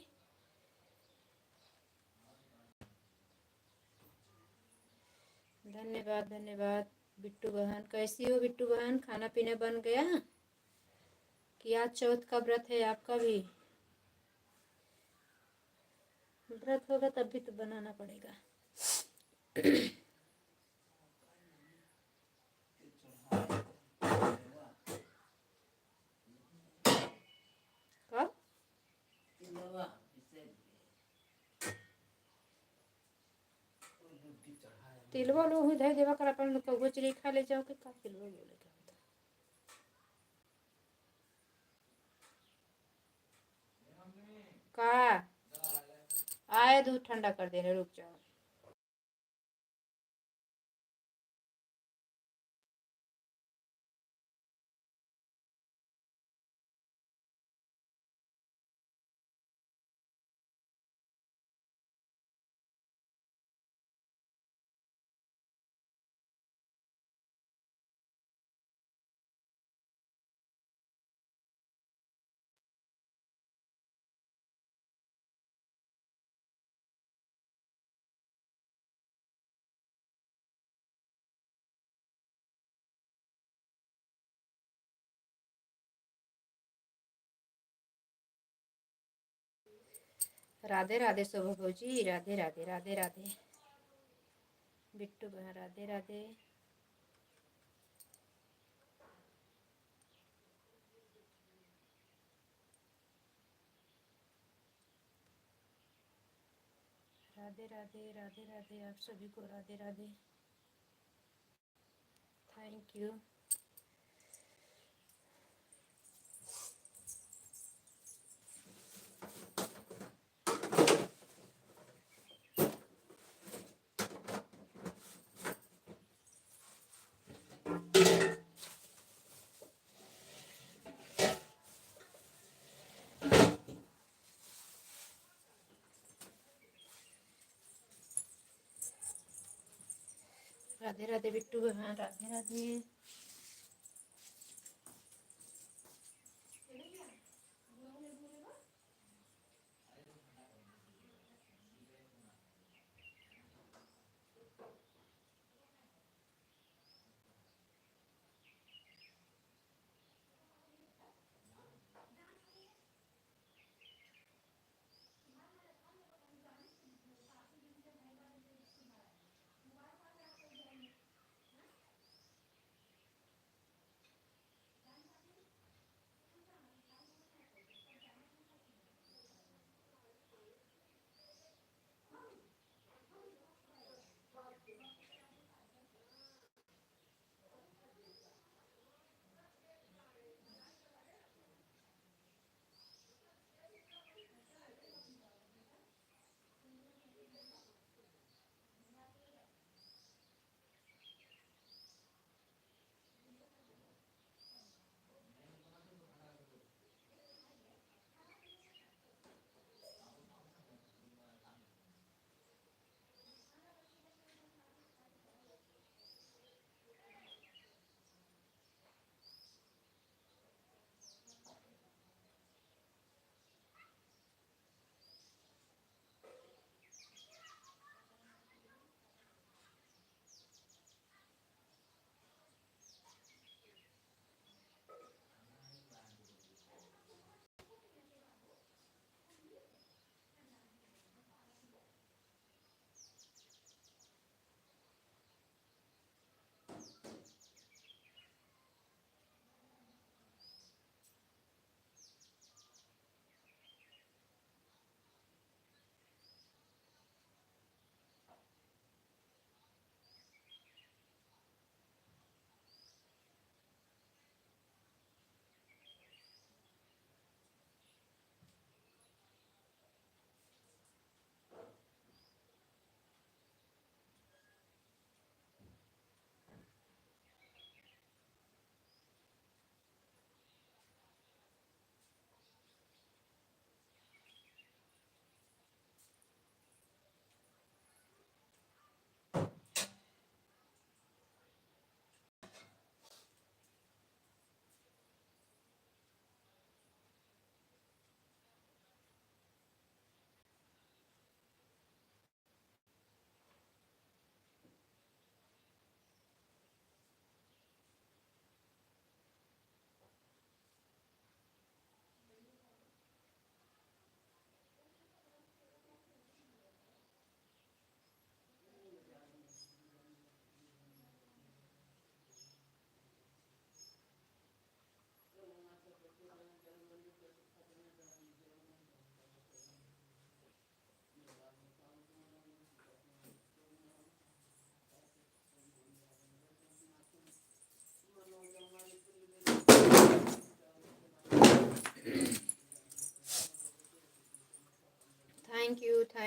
धन्यवाद धन्यवाद। बिट्टू बहन कैसी हो? बिट्टू बहन खाना पीना बन गया कि आज चौथ का व्रत है आपका भी? व्रत होगा तब भी तो बनाना पड़ेगा। कब? तिलवा लो हुई धै देवा कर अपन कौगो चिड़ी खा ले जाओ के का तिलवा बोले का होता। का आए दूध ठंडा कर देने, रुक जाओ। राधे राधे शोभा भौजी, राधे राधे राधे राधे। बिट्टू बहन राधे राधे। राधे राधे राधे राधे, आप सभी को राधे राधे। Thank you. राधे राधे बिट्टू बहन, राधे राधे।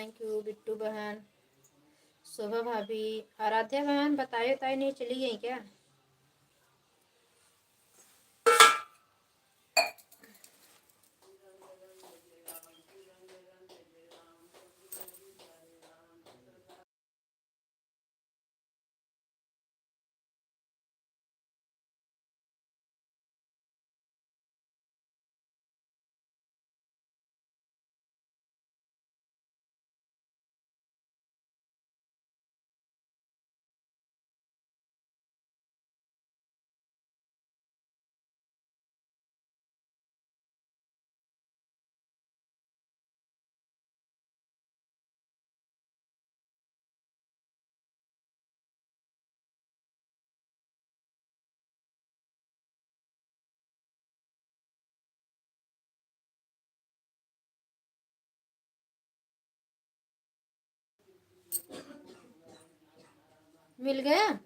थैंक यू बिट्टू बहन, शोभा भाभी, आराध्या बहन। बताए नहीं चली गई क्या? मिल गया?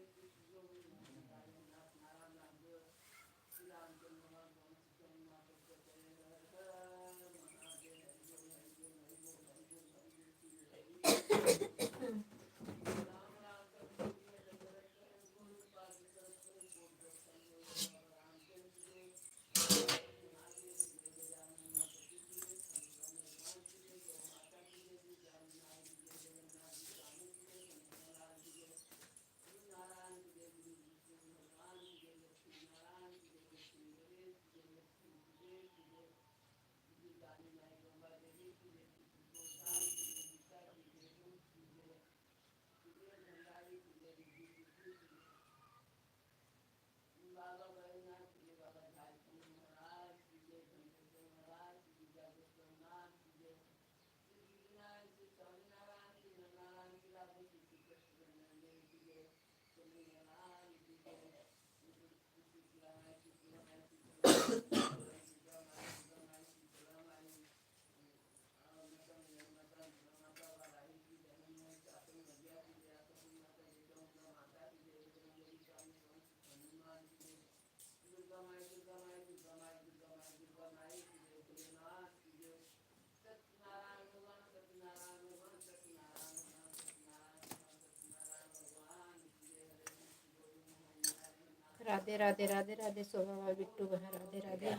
राधे राधे राधे राधे शोभा भाभी, बिट्टू बहन, राधे राधे।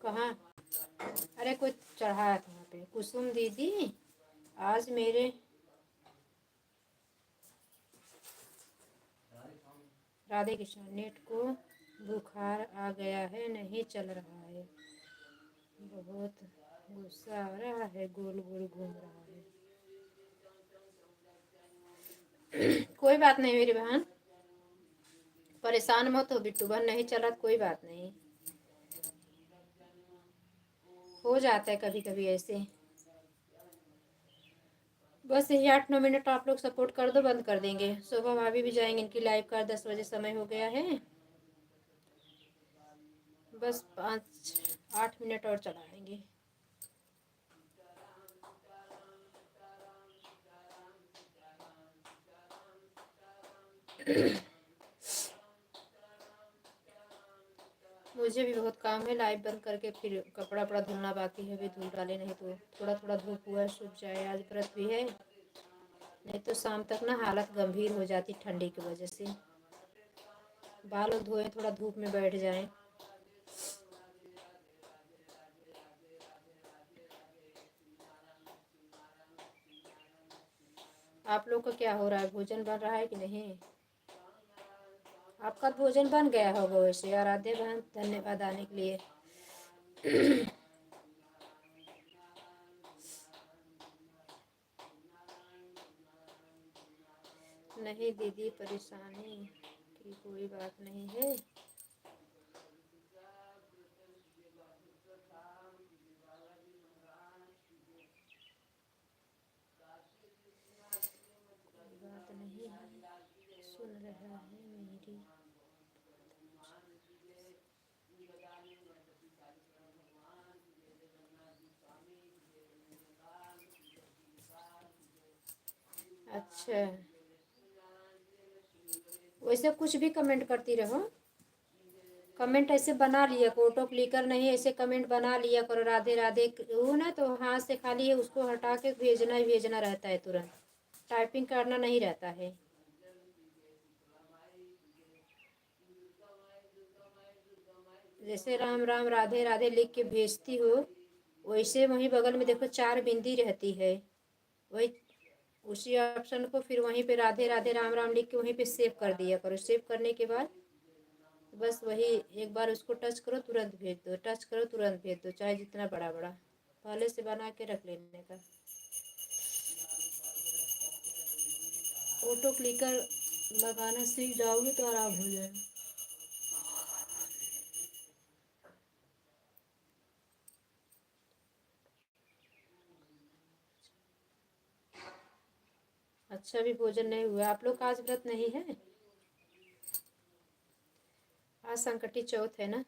कहाँ? अरे कुछ चढ़ाया था वहाँ पे। कुसुम दीदी आज मेरे राधे कृष्ण नेट को बुखार आ गया है, नहीं चल रहा है, बहुत गुस्सा आ रहा है, गोल गोल घूम रहा है। कोई बात नहीं मेरी बहन, परेशान मत हो बिट्टू बहन, नहीं चला तो कोई बात नहीं, हो जाता है कभी कभी ऐसे। बस यही 8-9 मिनट आप लोग सपोर्ट कर दो, बंद कर देंगे। शोभा भाभी भी जाएंगे, इनकी लाइव का 10 बजे समय हो गया है। बस 5-8 मिनट और चलाएंगे। मुझे भी बहुत काम है, लाइव बंद करके फिर कपड़ा वपड़ा धुलना बाकी है, भी धुल डाले, नहीं तो थोड़ा थोड़ा धूप हुआ सूख जाए। आज व्रत भी है, नहीं तो शाम तक ना हालत गंभीर हो जाती ठंडी की वजह से। बाल धोए, थोड़ा धूप में बैठ जाएं। आप लोग का क्या हो रहा है? भोजन बन रहा है कि नहीं? आपका भोजन बन गया होगा वैसे। आराध्य बहन धन्यवाद आने के लिए। नहीं दीदी, परेशानी की कोई बात नहीं है। बात नहीं है, सुन रहा है मेरी। अच्छा, वैसे कुछ भी कमेंट करती रहो। कमेंट ऐसे बना लिया, फोटो क्लिकर नहीं, ऐसे कमेंट बना लिया करो राधे राधे वो ना, तो हाथ से खाली है उसको हटा के भेजना ही भेजना रहता है, तुरंत टाइपिंग करना नहीं रहता है। जैसे राम राम राधे राधे लिख के भेजती हो, वैसे वहीं बगल में देखो 4 बिंदी रहती है, वही उसी ऑप्शन को फिर वहीं पे राधे राधे राम राम लिख के वहीं पे सेव कर दिया करो। सेव करने के बाद बस वही एक बार उसको टच करो तुरंत भेज दो, टच करो तुरंत भेज दो, चाहे जितना बड़ा बड़ा पहले से बना के रख लेने का। फोटो क्लिकर लगाना सीख जाओगे तो आराम हो जाएगा। अच्छा भी भोजन नहीं हुआ आप लोग का? आज व्रत नहीं है? आज संकटी चौथ है ना?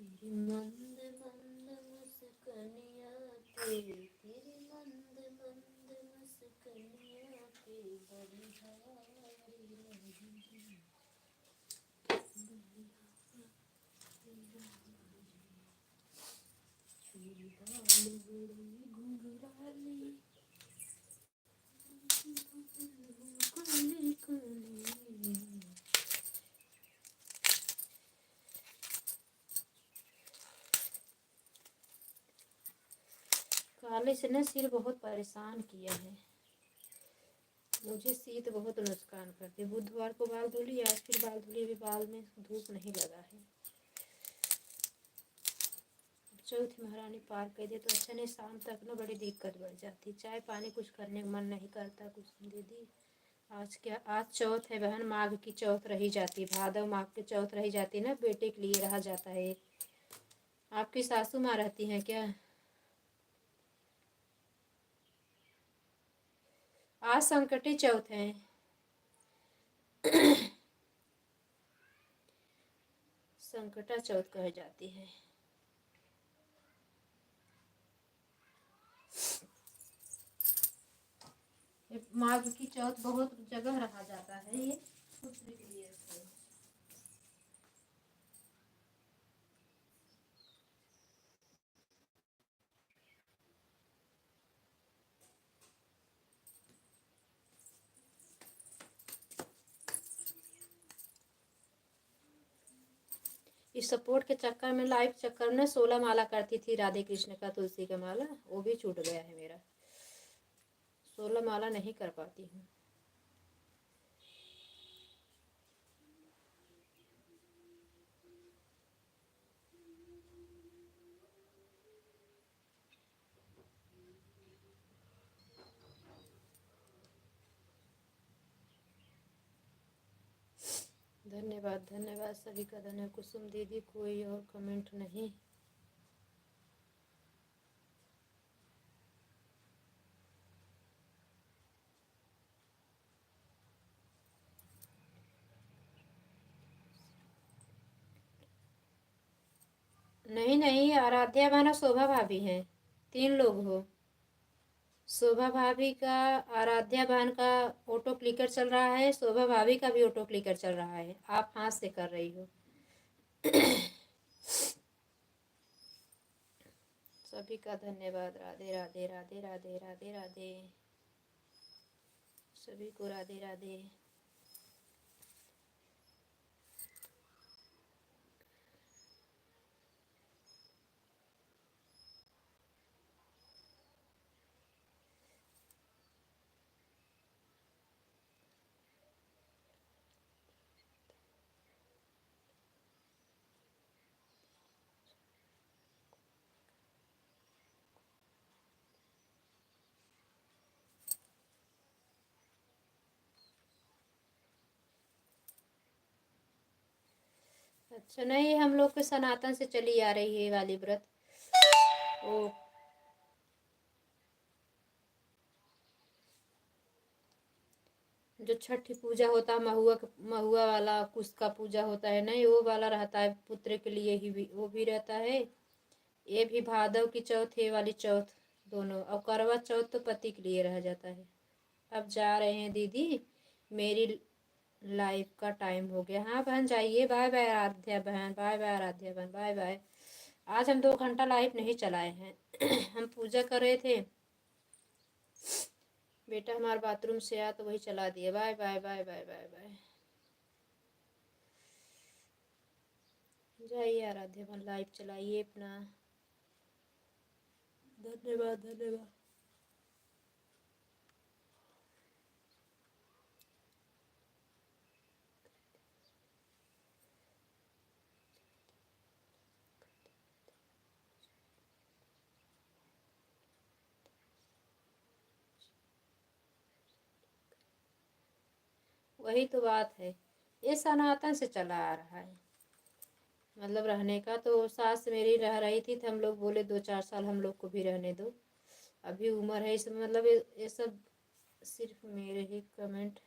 तेरी मंद मंद मुस्कानिया के, तेरी मंद मंद मुस्कानिया के बड़ी हारी लगी। काले से ना सिर बहुत परेशान किया है मुझे, शीत बहुत नुकसान करती। बुधवार को बाल धुली, आज फिर बाल धुली, अभी बाल में धूप नहीं लगा है। चौथी महारानी पार कर दे तो अच्छा, नहीं शाम तक ना बड़ी दिक्कत बढ़ जाती, चाय पानी कुछ करने का मन नहीं करता। कुछ दीदी आज क्या, आज चौथ है बहन, माघ की चौथ रही जाती, भादव माघ की चौथ रही जाती ना, बेटे के लिए रहा जाता है। आपकी सासू माँ रहती हैं क्या? आज संकटी चौथ है। संकटा चौथ कह जाती है। माघ की चौथ बहुत जगह रहा जाता है ये पुत्र के लिए। इस सपोर्ट के चक्कर में, लाइव चक्कर में 16 माला करती थी राधे कृष्ण का, तुलसी का माला, वो भी छूट गया है मेरा। 16 माला नहीं कर पाती हूँ। धन्यवाद धन्यवाद सभी का धन्यवाद। कुसुम दीदी कोई और कमेंट नहीं? नहीं नहीं, आराध्या बहन और शोभा भाभी हैं, 3 लोग हो। शोभा भाभी का, आराध्या बहन का ऑटो क्लिकर चल रहा है, शोभा भाभी का भी ऑटो क्लिकर चल रहा है, आप हाथ से कर रही हो। सभी का धन्यवाद। राधे राधे राधे राधे राधे राधे, सभी को राधे राधे। अच्छा, नहीं हम लोग के सनातन से चली आ रही है ये वाली व्रत। ओ, जो छठ पूजा होता है, महुआ वाला कुश का पूजा होता है, नहीं वो वाला रहता है पुत्र के लिए ही भी, वो भी रहता है। ये भी भादव की चौथ, ये वाली चौथ, दोनों। और करवा चौथ तो पति के लिए रह जाता है। अब जा रहे हैं दीदी, मेरी लाइफ का टाइम हो गया। हाँ बहन जाइए, बाय बाय आराध्या बहन, बाय बाय आराध्या बहन, बाय बाय। आज हम 2 घंटा लाइव नहीं चलाए हैं। हम पूजा कर रहे थे, बेटा हमारे बाथरूम से आया तो वही चला दिया। Bye bye bye bye bye bye. जाइए आराध्या बहन, लाइव चलाइए अपना। धन्यवाद धन्यवाद। वही तो बात है, ये सनातन से चला आ रहा है। मतलब रहने का तो सास मेरी रह रही थी तो हम लोग बोले 2-4 साल हम लोग को भी रहने दो, अभी उम्र है इस, मतलब ये सब सिर्फ मेरे ही कमेंट,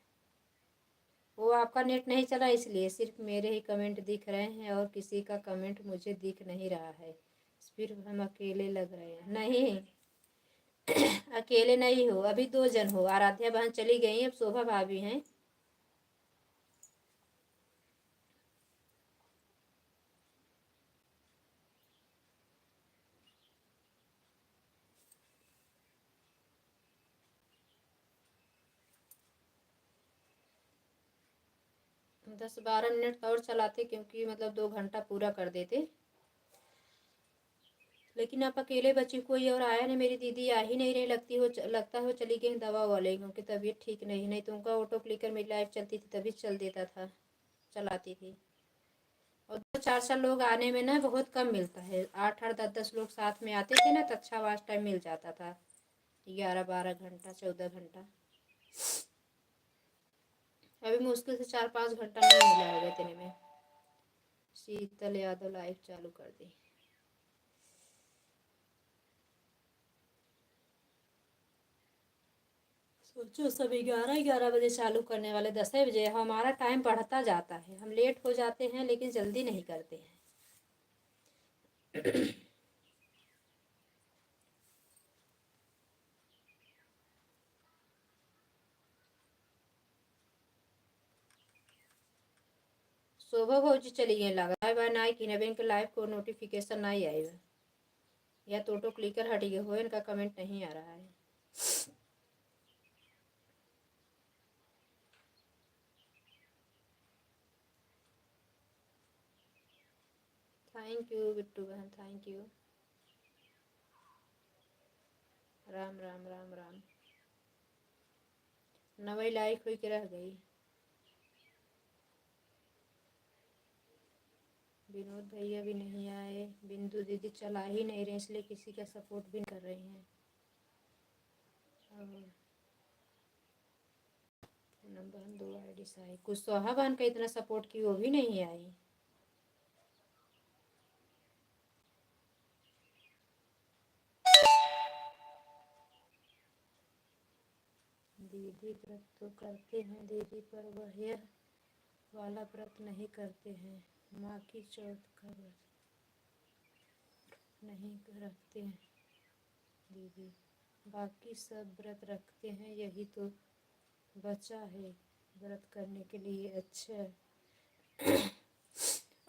वो आपका नेट नहीं चला इसलिए सिर्फ मेरे ही कमेंट दिख रहे हैं और किसी का कमेंट मुझे दिख नहीं रहा है। सिर्फ हम अकेले लग रहे हैं। नहीं अकेले नहीं हो, अभी 2 जन हो। आराध्या बहन चली गई, अब शोभा भाभी हैं। हम 10-12 मिनट और चलाते, क्योंकि मतलब 2 घंटा पूरा कर देते। लेकिन आप अकेले बची, कोई और आया नहीं। मेरी दीदी आ ही नहीं रही, लगता हो चली गई दवा वाले, क्योंकि तबीयत ठीक नहीं तो उनका ऑटो क्लिकर मेरी लाइफ चलती थी तभी चल देता था, चलाती थी। और 2-4 लोग आने में ना बहुत कम मिलता है। 8-8 10-10 लोग साथ में आते थे ना तो अच्छा वाच टाइम मिल जाता था, 11-12 घंटा 14 घंटा। अभी मुश्किल से 4-5 घंटा नहीं मिला होगा इतने में। शीतल यादव लाइव चालू कर दी। सोचो, सब 11-11 बजे चालू करने वाले 10 बजे। हमारा टाइम बढ़ता जाता है, हम लेट हो जाते हैं लेकिन जल्दी नहीं करते हैं। शोभा भौजी चली गई, लगा है बाय ना कि नवीन के लाइव को नोटिफिकेशन नहीं आएगा, या तो ऑटो क्लिकर हट गए हो, इनका कमेंट नहीं आ रहा है। थैंक यू बिट्टू बहन, थैंक यू। राम राम राम राम। नवई लाइक हुई के रह गई। विनोद भैया भी नहीं आए, बिंदु दीदी चला ही नहीं रहे, इसलिए किसी का सपोर्ट भी कर रही हैं। और पूनम बहन 2 आईडी से आई, कुशवाहा बहन का इतना सपोर्ट की वो भी नहीं आई। दीदी व्रत तो करते हैं दीदी, पर वह वाला व्रत नहीं करते हैं। माँ की चौथ का व्रत नहीं रखते हैं दीदी, बाकी सब व्रत रखते हैं, यही तो बचा है व्रत करने के लिए। अच्छा,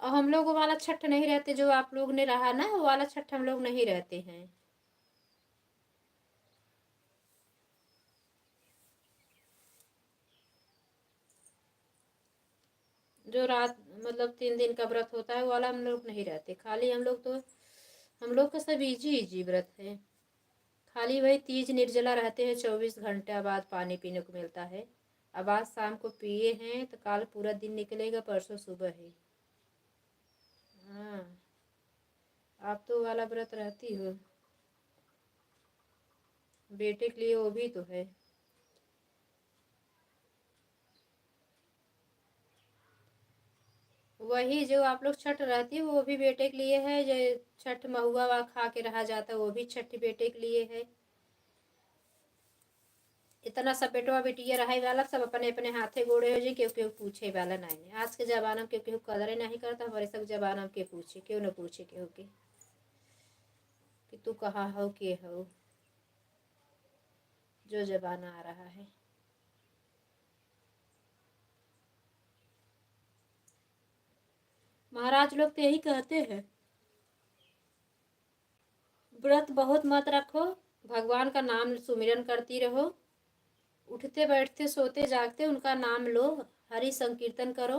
और हम लोग वो वाला छठ नहीं रहते जो आप लोग ने रहा ना, वो वाला छठ हम लोग नहीं रहते हैं। जो रात मतलब 3 दिन का व्रत होता है वो वाला हम लोग नहीं रहते। खाली हम लोग तो, हम लोग का सब इजी इजी व्रत है। खाली वही तीज निर्जला रहते हैं, 24 घंटे बाद पानी पीने को मिलता है। अब आज शाम को पिए हैं तो कल पूरा दिन निकलेगा, परसों सुबह है। हाँ, आप तो वाला व्रत रहती हो, बेटे के लिए वो भी तो है। वही जो आप लोग छठ रहती है वो भी बेटे के लिए है, जो छठ महुआ वा खा के रहा जाता है वो भी छठ बेटे के लिए है। इतना सब बेटवा बेटिया रहे वाला सब अपने अपने हाथे गोड़े हो जी, क्यों क्यों पूछे वाला नहीं। आज के जमाना में क्यों क्यों कदर नहीं करता, हमारे सब जमाना में के पूछे, क्यों न पूछे क्यों के कि तू कहाँ हो के हो, जो जमाना आ रहा है। महाराज लोग तो यही कहते हैं, व्रत बहुत मत रखो, भगवान का नाम सुमिरन करती रहो, उठते बैठते सोते जागते उनका नाम लो, हरि संकीर्तन करो।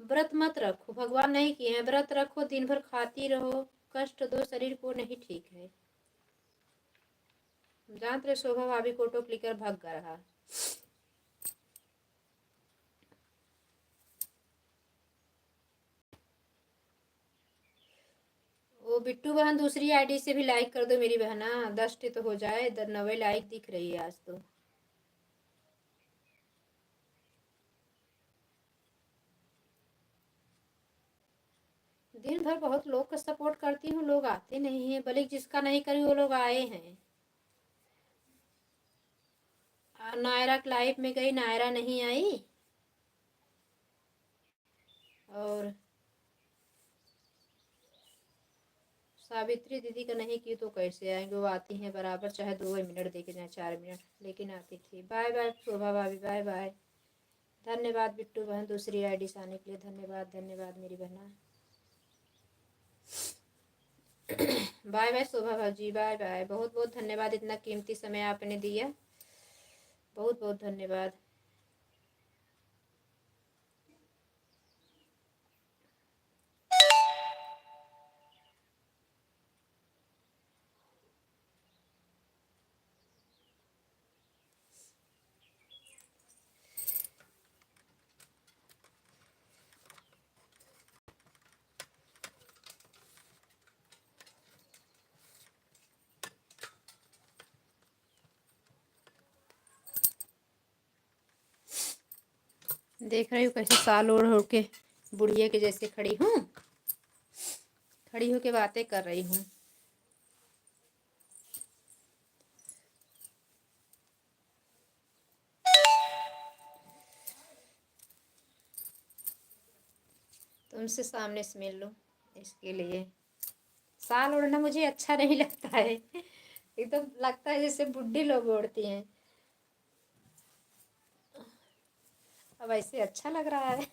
व्रत मत रखो, भगवान नहीं किए हैं। व्रत रखो, दिन भर खाती रहो, कष्ट दो शरीर को, नहीं ठीक है। जानते रहे शोभा भाभी फोटो क्लिक कर भाग रहा। वो बिट्टू बहन दूसरी आईडी से भी लाइक कर दो मेरी बहना, 10 तो हो जाए, 90 लाइक दिख रही है आज तो। दिन भर बहुत लोग का सपोर्ट करती हूँ, लोग आते नहीं है, बल्कि जिसका नहीं करी वो लोग आए हैं। नायरा लाइफ में गई, नायरा नहीं आई। और सावित्री दीदी का नहीं की तो कैसे आएंगे, वो आती हैं बराबर, चाहे 2 मिनट देखे जाए 4 मिनट, लेकिन आती थी। बाय बाय शोभा भाभी, बाय बाय। धन्यवाद बिट्टू बहन दूसरी आईडी से आने के लिए, धन्यवाद धन्यवाद मेरी बहना। बाय बाय शोभा भाजी, बाय बाय। बहुत बहुत धन्यवाद, इतना कीमती समय आपने दिया, बहुत बहुत धन्यवाद। देख रही हूँ कैसे साल ओढ़ ओढ़ के बुढ़िया के जैसे खड़ी हूँ, खड़ी होके बातें कर रही हूँ। तुमसे सामने से मिल लो, इसके लिए साल ओढ़ना मुझे अच्छा नहीं लगता है। एकदम लगता है जैसे बुढ़ी लोग ओढ़ती हैं, अब ऐसे अच्छा लग रहा है।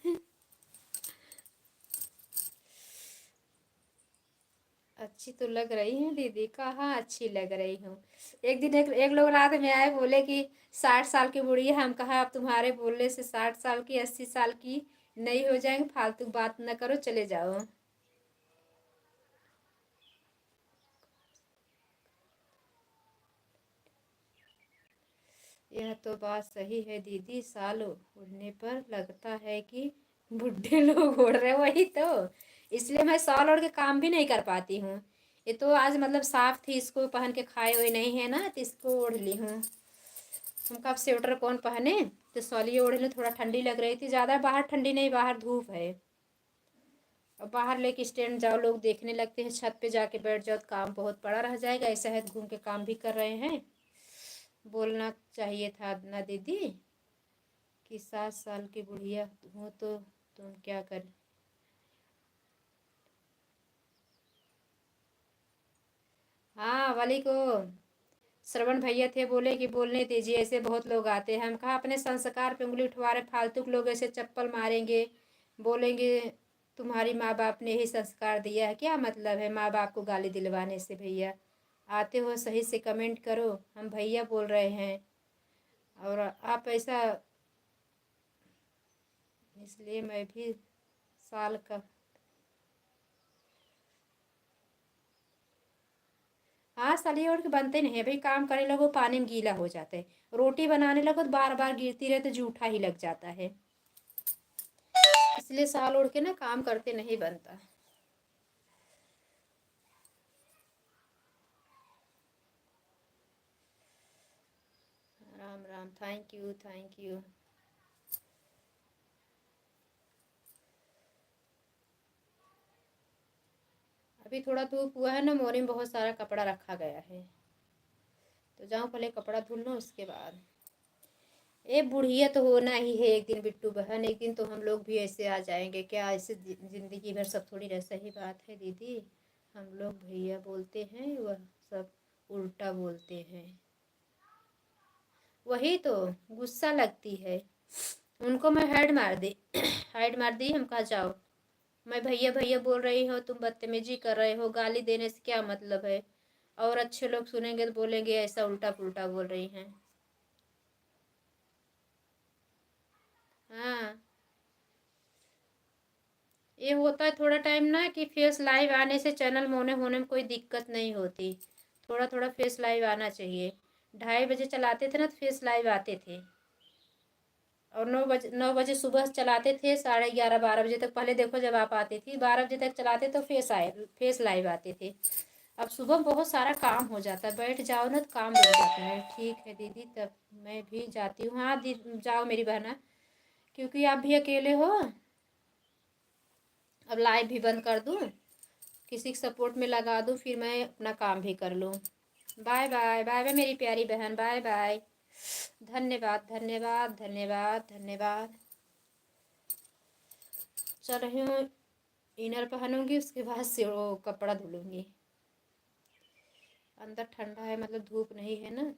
अच्छी तो लग रही है दीदी, कहाँ अच्छी लग रही हूँ। एक दिन एक लोग रात में आए, बोले कि 60 साल की बुढ़ी है। हम कहा अब तुम्हारे बोलने से 60 साल की 80 साल की नहीं हो जाएंगे, फालतू बात न करो, चले जाओ। यह तो बात सही है दीदी, साल उड़ने पर लगता है कि बुढ़े लोग ओढ़ रहे, वही तो। इसलिए मैं साल ओढ़ के काम भी नहीं कर पाती हूँ। ये तो आज मतलब साफ थी, इसको पहन के खाए हुए नहीं है ना, तो इसको ओढ़ ली हूँ। हम कब स्वेटर कौन पहने, तो सॉलिए ओढ़ ली, थोड़ा ठंडी लग रही थी, ज़्यादा बाहर ठंडी नहीं, बाहर धूप है। अब बाहर लेके स्टैंड जाओ, लोग देखने लगते हैं, छत पे जाके बैठ जाओ तो काम बहुत पड़ा रह जाएगा, ऐसा है घूम के काम भी कर रहे हैं। बोलना चाहिए था ना दीदी कि 60 साल की बुढ़िया हो तो तुम क्या कर। हाँ वाली को श्रवण भैया थे, बोले कि बोलने दीजिए, ऐसे बहुत लोग आते हैं। हम कहा अपने संस्कार पे उंगली उठवा रहे, फालतू के लोग ऐसे चप्पल मारेंगे, बोलेंगे तुम्हारी माँ बाप ने ही संस्कार दिया है, क्या मतलब है माँ बाप को गाली दिलवाने से। भैया आते हो सही से कमेंट करो, हम भैया बोल रहे हैं, और आप ऐसा, इसलिए मैं भी साल का। हाँ सली ओढ़ के बनते नहीं है भाई, काम करने लगो पानी में गीला हो जाता है, रोटी बनाने लगो तो बार बार गिरती रहे तो जूठा ही लग जाता है। इसलिए साल ओढ़ के ना काम करते नहीं बनता। Ram Ram, thank you thank you. अभी थोड़ा धूप हुआ है ना, मोरी में बहुत सारा कपड़ा रखा गया है, तो जाऊँ पहले कपड़ा धुल लूँ उसके बाद। ए बुढ़िया तो होना ही है एक दिन बिट्टू बहन, एक दिन तो हम लोग भी ऐसे आ जाएंगे। क्या ऐसे जिंदगी भर सब थोड़ी रह, सही बात है दीदी। हम लोग भैया बोलते हैं, वह सब उल्टा बोलते हैं। वही तो गुस्सा लगती है उनको। मैं हेड मार दी हेड मार दी। हम कहा जाओ, मैं भैया भैया बोल रही हो, तुम बदतमीजी कर रहे हो। गाली देने से क्या मतलब है? और अच्छे लोग सुनेंगे तो बोलेंगे ऐसा उल्टा पुल्टा बोल रही हैं। हाँ, ये होता है थोड़ा टाइम ना कि फेस लाइव आने से चैनल मोने होने में कोई दिक्कत नहीं होती। थोड़ा थोड़ा फेस लाइव आना चाहिए। 2:30 बजे चलाते थे ना तो फेस लाइव आते थे, और 9 बजे सुबह चलाते थे, 11:30 12 बजे तक। पहले देखो जब आप आती थी 12 बजे तक चलाते तो फेस लाइव आते थे। अब सुबह बहुत सारा काम हो जाता है, बैठ जाओ ना तो काम रुक जाता है। ठीक है दीदी, तब मैं भी जाती हूँ। हाँ जाओ मेरी बहना, क्योंकि आप भी अकेले हो। अब लाइव भी बंद कर दूँ, किसी के सपोर्ट में लगा दूँ, फिर मैं अपना काम भी कर लूँ। बाय बाय बाय बाय मेरी प्यारी बहन, बाय बाय। धन्यवाद धन्यवाद धन्यवाद धन्यवाद। चल रही हूँ, इनर पहनूंगी, उसके बाद से वो कपड़ा धुलूंगी। अंदर ठंडा है, मतलब धूप नहीं है ना।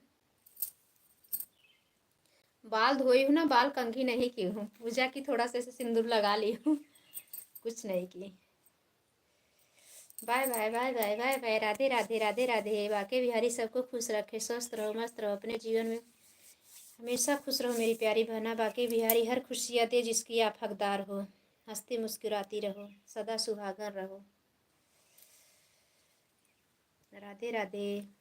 बाल धोई हूँ ना, बाल कंघी नहीं की हूँ, पूजा की थोड़ा सा सिंदूर लगा ली हूँ, कुछ नहीं की। Bye bye bye bye bye bye. Radhe Radhe Radhe Radhe. Banke Bihari सबको खुश रखे, स्वस्थ रहो, मस्त रहो, अपने जीवन में हमेशा खुश रहो मेरी प्यारी बहना। बाके बिहारी हर खुशियाँ दे जिसकी आप हकदार हो। हंसती मुस्कुराती रहो, सदा सुहागर रहो। राधे राधे।